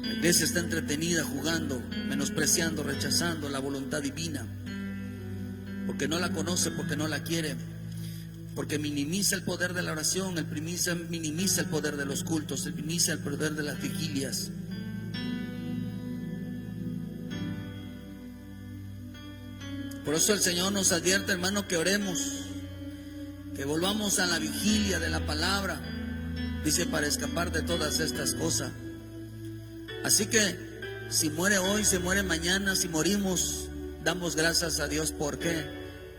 La iglesia está entretenida jugando, menospreciando, rechazando la voluntad divina, porque no la conoce, porque no la quiere, porque minimiza el poder de la oración, minimiza el poder de los cultos, minimiza el poder de las vigilias. Por eso el Señor nos advierte, hermano, que oremos, que volvamos a la vigilia de la palabra, dice, para escapar de todas estas cosas. Así que si muere hoy, si muere mañana, si morimos, damos gracias a Dios. ¿Por qué?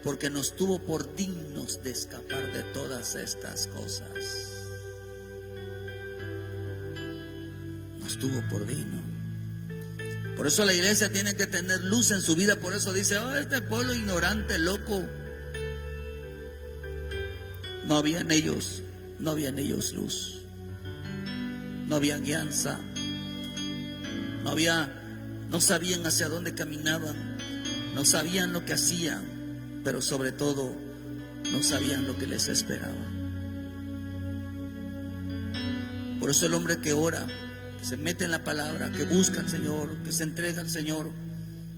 Porque nos tuvo por dignos de escapar de todas estas cosas. Nos tuvo por digno. Por eso la iglesia tiene que tener luz en su vida. Por eso dice, oh, este pueblo ignorante, loco. No había en ellos luz. No había guianza. No sabían hacia dónde caminaban, no sabían lo que hacían, pero sobre todo no sabían lo que les esperaba. Por eso el hombre que ora, que se mete en la palabra, que busca al Señor, que se entrega al Señor,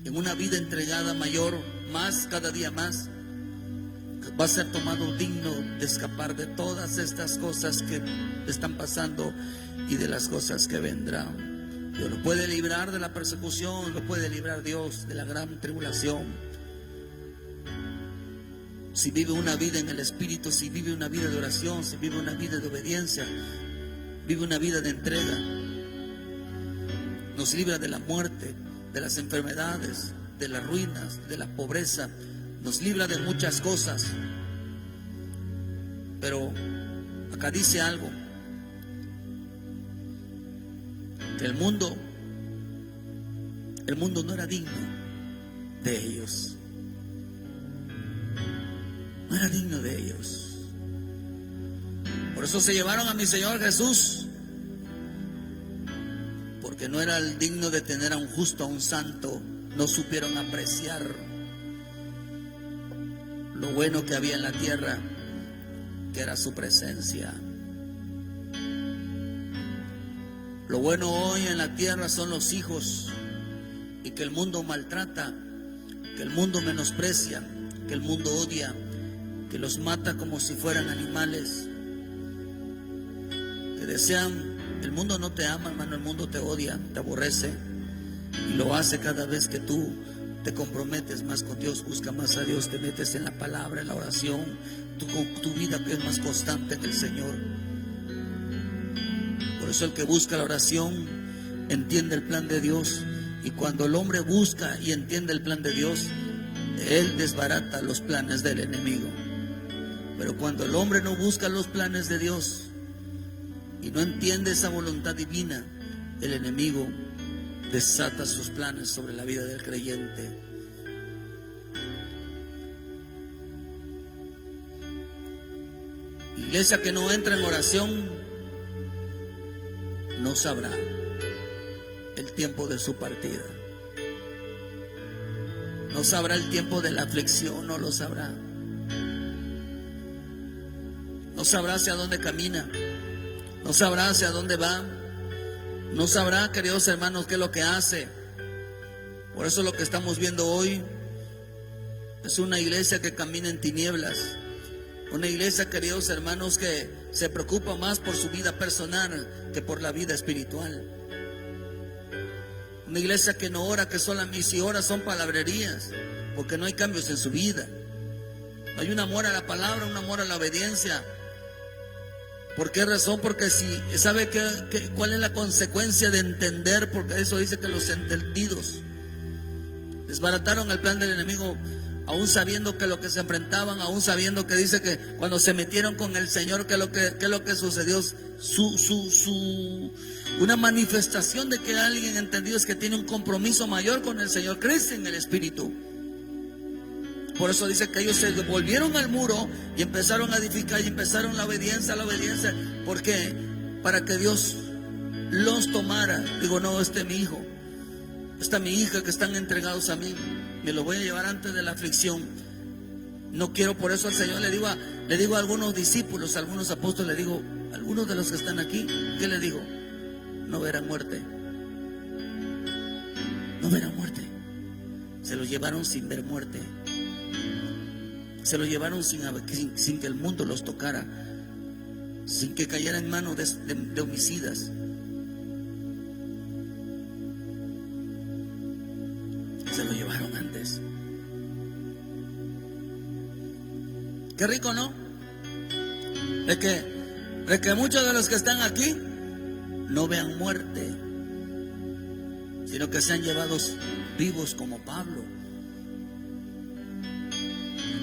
en una vida entregada mayor, más, cada día más, va a ser tomado digno de escapar de todas estas cosas que están pasando y de las cosas que vendrán. Dios lo puede librar de la persecución, lo puede librar Dios de la gran tribulación. Si vive una vida en el Espíritu, si vive una vida de oración, si vive una vida de obediencia, vive una vida de entrega, nos libra de la muerte, de las enfermedades, de las ruinas, de la pobreza, nos libra de muchas cosas. Pero acá dice algo, que el mundo no era digno de ellos. No era digno de ellos. Por eso se llevaron a mi Señor Jesús, porque no era el digno de tener a un justo, a un santo. No supieron apreciar lo bueno que había en la tierra, que era su presencia. Lo bueno hoy en la tierra son los hijos, y que el mundo maltrata, que el mundo menosprecia, que el mundo odia, que los mata como si fueran animales, que desean. El mundo no te ama, hermano, el mundo te odia, te aborrece, y lo hace cada vez que tú te comprometes más con Dios, busca más a Dios, te metes en la palabra, en la oración, tu vida es más constante que el Señor. Por eso el que busca la oración entiende el plan de Dios, y cuando el hombre busca y entiende el plan de Dios, él desbarata los planes del enemigo. Pero cuando el hombre no busca los planes de Dios y no entiende esa voluntad divina, el enemigo desata sus planes sobre la vida del creyente. Iglesia que no entra en oración no sabrá el tiempo de su partida. No sabrá el tiempo de la aflicción, no lo sabrá. No sabrá hacia dónde camina, no sabrá hacia dónde va, no sabrá, queridos hermanos, qué es lo que hace. Por eso lo que estamos viendo hoy es una iglesia que camina en tinieblas, una iglesia, queridos hermanos, que se preocupa más por su vida personal que por la vida espiritual. Una iglesia que no ora, que solamente si ora son palabrerías, porque no hay cambios en su vida. No hay un amor a la palabra, un amor a la obediencia. ¿Por qué razón? Porque si sabe cuál es la consecuencia de entender, porque eso dice que los entendidos desbarataron el plan del enemigo, aún sabiendo que lo que se enfrentaban, aún sabiendo que dice que cuando se metieron con el Señor, que lo que sucedió, una manifestación de que alguien entendido es que tiene un compromiso mayor con el Señor, crece en el Espíritu. Por eso dice que ellos se volvieron al muro y empezaron a edificar y empezaron la obediencia. ¿Por qué? Para que Dios los tomara. Digo, no, mi hijo, esta mi hija que están entregados a mí, me lo voy a llevar antes de la aflicción. No quiero, por eso al Señor le digo a algunos discípulos, a algunos apóstoles, le digo, algunos de los que están aquí, ¿qué le digo? No verán muerte. No verán muerte. Se los llevaron sin ver muerte. Se lo llevaron sin que el mundo los tocara, sin que cayera en manos de homicidas. Se lo llevaron antes. Qué rico, ¿no? De que muchos de los que están aquí no vean muerte, sino que sean llevados vivos como Pablo,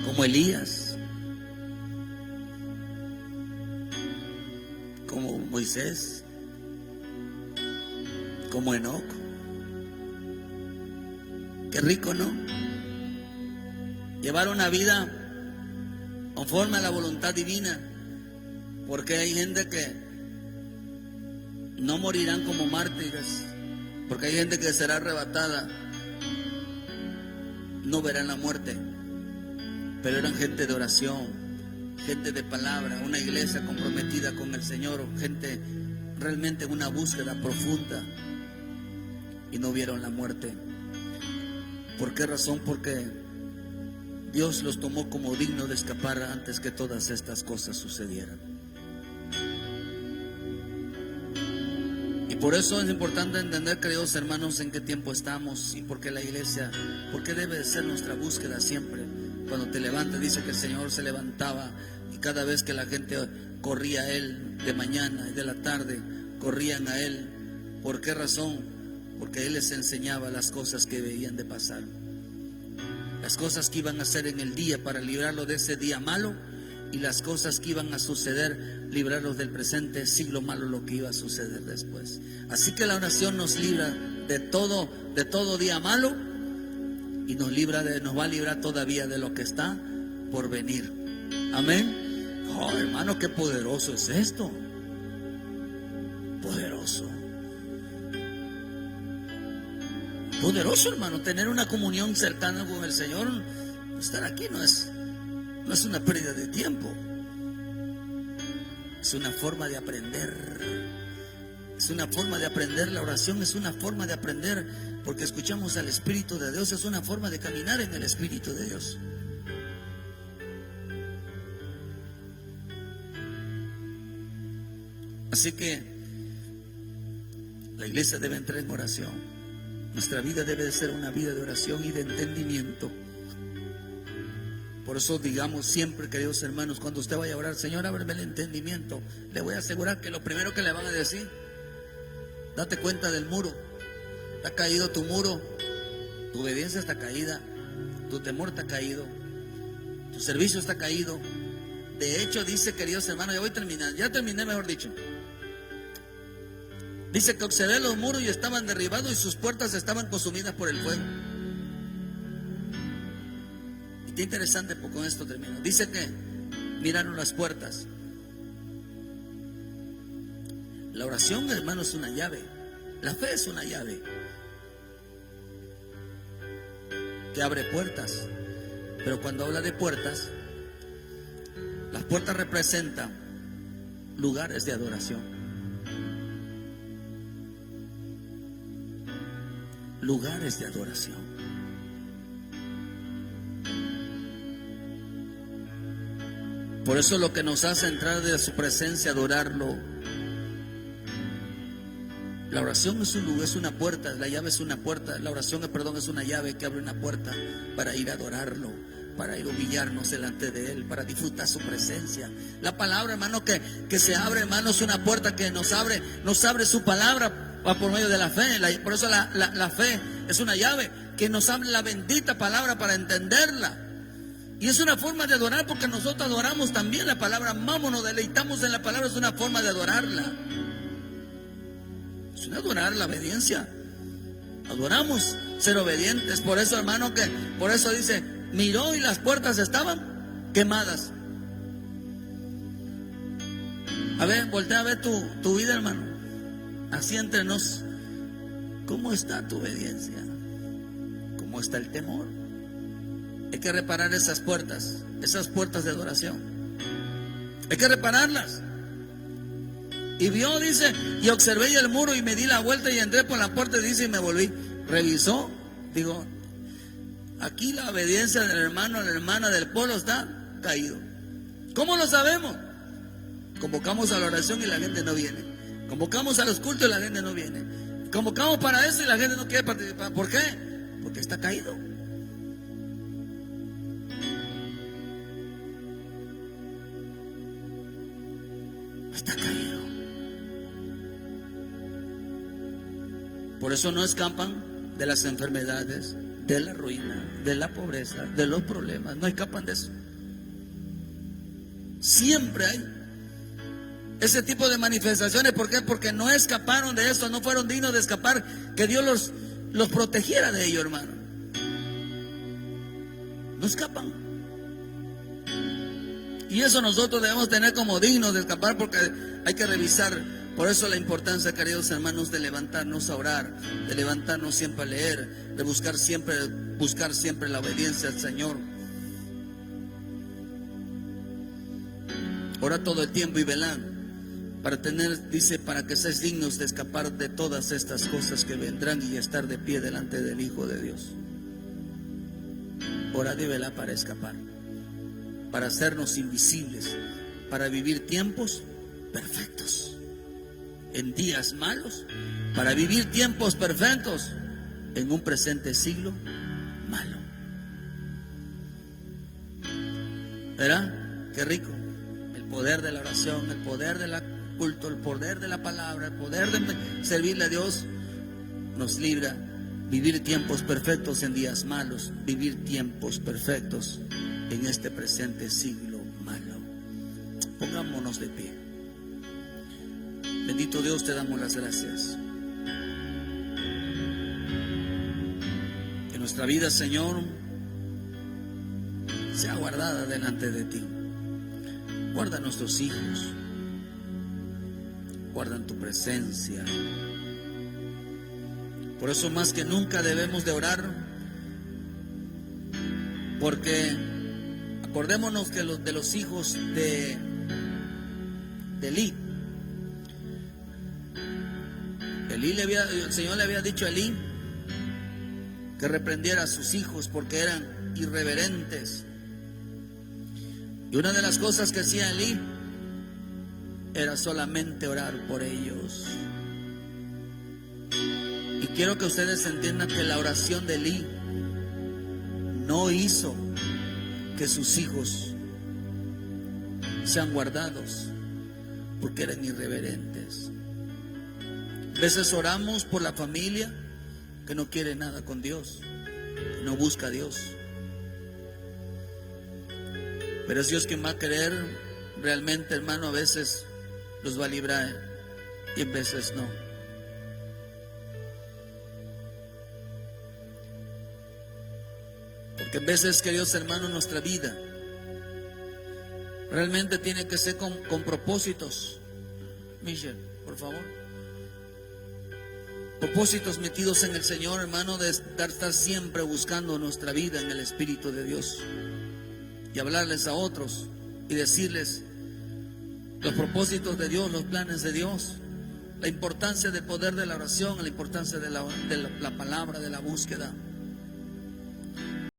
como Elías, como Moisés, como Enoc. Qué rico, ¿no? Llevar una vida conforme a la voluntad divina, porque hay gente que no morirán como mártires, porque hay gente que será arrebatada, no verán la muerte, pero eran gente de oración, gente de palabra, una iglesia comprometida con el Señor, gente realmente en una búsqueda profunda, y no vieron la muerte. ¿Por qué razón? Porque Dios los tomó como digno de escapar antes que todas estas cosas sucedieran. Y por eso es importante entender, queridos hermanos, en qué tiempo estamos y por qué la iglesia, por qué debe de ser nuestra búsqueda siempre. Cuando te levantas, dice que el Señor se levantaba y cada vez que la gente corría a Él de mañana y de la tarde, corrían a Él. ¿Por qué razón? Porque Él les enseñaba las cosas que veían de pasar, las cosas que iban a hacer en el día para librarlo de ese día malo, y las cosas que iban a suceder, librarlos del presente siglo malo, lo que iba a suceder después. Así que la oración nos libra de todo día malo, y nos va a librar todavía de lo que está por venir. Amén. Oh, hermano, qué poderoso es esto. Poderoso. Poderoso, hermano, tener una comunión cercana con el Señor. Estar aquí no es una pérdida de tiempo. Es una forma de aprender. Es una forma de aprender. La oración es una forma de aprender, porque escuchamos al Espíritu de Dios. Es una forma de caminar en el Espíritu de Dios. Así que la iglesia debe entrar en oración. Nuestra vida debe de ser una vida de oración y de entendimiento. Por eso digamos siempre, queridos hermanos, cuando usted vaya a orar: Señor, ábreme el entendimiento. Le voy a asegurar que lo primero que le van a decir: date cuenta del muro. Está caído tu muro. Tu obediencia está caída. Tu temor está caído. Tu servicio está caído. De hecho, dice, queridos hermanos, ya voy terminando. Ya terminé, mejor dicho. Dice que observé los muros y estaban derribados y sus puertas estaban consumidas por el fuego. Y qué interesante, porque con esto termino. Dice que miraron las puertas. La oración, hermano, es una llave. La fe es una llave que abre puertas. Pero cuando habla de puertas, las puertas representan lugares de adoración. Lugares de adoración. Por eso lo que nos hace entrar de su presencia, adorarlo. La oración es un lugar, es una puerta. La llave es una puerta. La oración, perdón, es una llave que abre una puerta para ir a adorarlo, para ir a humillarnos delante de Él, para disfrutar su presencia. La palabra, hermano, que se abre, hermano, es una puerta que nos abre su palabra por medio de la fe. Por eso la fe es una llave que nos abre la bendita palabra para entenderla. Y es una forma de adorar, porque nosotros adoramos también la palabra. Amamos, nos deleitamos en la palabra. Es una forma de adorarla. Es una adorar la obediencia. Adoramos ser obedientes. Por eso, hermano, por eso dice: miró y las puertas estaban quemadas. A ver, voltea a ver tu vida, hermano. Así entre nos, ¿cómo está tu obediencia? ¿Cómo está el temor? Hay que reparar esas puertas de adoración. Hay que repararlas. Y vio, dice, y observé el muro y me di la vuelta y entré por la puerta, dice, y me volví. Revisó, digo, aquí la obediencia del hermano, la hermana del pueblo está caído. ¿Cómo lo sabemos? Convocamos a la oración y la gente no viene. Convocamos a los cultos y la gente no viene. Convocamos para eso y la gente no quiere participar. ¿Por qué? Porque está caído. Está caído. Por eso no escapan de las enfermedades, de la ruina, de la pobreza, de los problemas. No escapan de eso. Siempre hay ese tipo de manifestaciones. ¿Por qué? Porque no escaparon de esto, no fueron dignos de escapar. Que Dios los protegiera de ello, hermano. No escapan. Y eso nosotros debemos tener como dignos de escapar, porque hay que revisar. Por eso la importancia, queridos hermanos, de levantarnos a orar, de levantarnos siempre a leer, de buscar siempre la obediencia al Señor. Ora todo el tiempo y velad, para tener, dice, para que seáis dignos de escapar de todas estas cosas que vendrán y estar de pie delante del Hijo de Dios. Orad y velad para escapar, para hacernos invisibles, para vivir tiempos perfectos. En días malos, para vivir tiempos perfectos en un presente siglo malo. ¿Verdad? Qué rico. El poder de la oración, el poder del culto, el poder de la palabra, el poder de servirle a Dios nos libra. Vivir tiempos perfectos en días malos, vivir tiempos perfectos en este presente siglo malo. Pongámonos de pie. Bendito Dios, te damos las gracias. Que nuestra vida, Señor, sea guardada delante de ti. Guarda a nuestros hijos. Guarda en tu presencia. Por eso más que nunca debemos de orar, porque acordémonos que de los hijos de de Elí. El Señor le había dicho a Elí que reprendiera a sus hijos porque eran irreverentes. Y una de las cosas que hacía Elí era solamente orar por ellos. Y quiero que ustedes entiendan que la oración de Elí no hizo que sus hijos sean guardados, porque eran irreverentes. A veces oramos por la familia que no quiere nada con Dios, que no busca a Dios. Pero es Dios quien va a querer realmente, hermano. A veces los va a librar y en veces no. Porque en veces, queridos hermanos, nuestra vida realmente tiene que ser con propósitos. Michelle, por favor. Propósitos metidos en el Señor, hermano, de estar siempre buscando nuestra vida en el Espíritu de Dios. Y hablarles a otros y decirles los propósitos de Dios, los planes de Dios, la importancia del poder de la oración, la importancia de la palabra, de la búsqueda.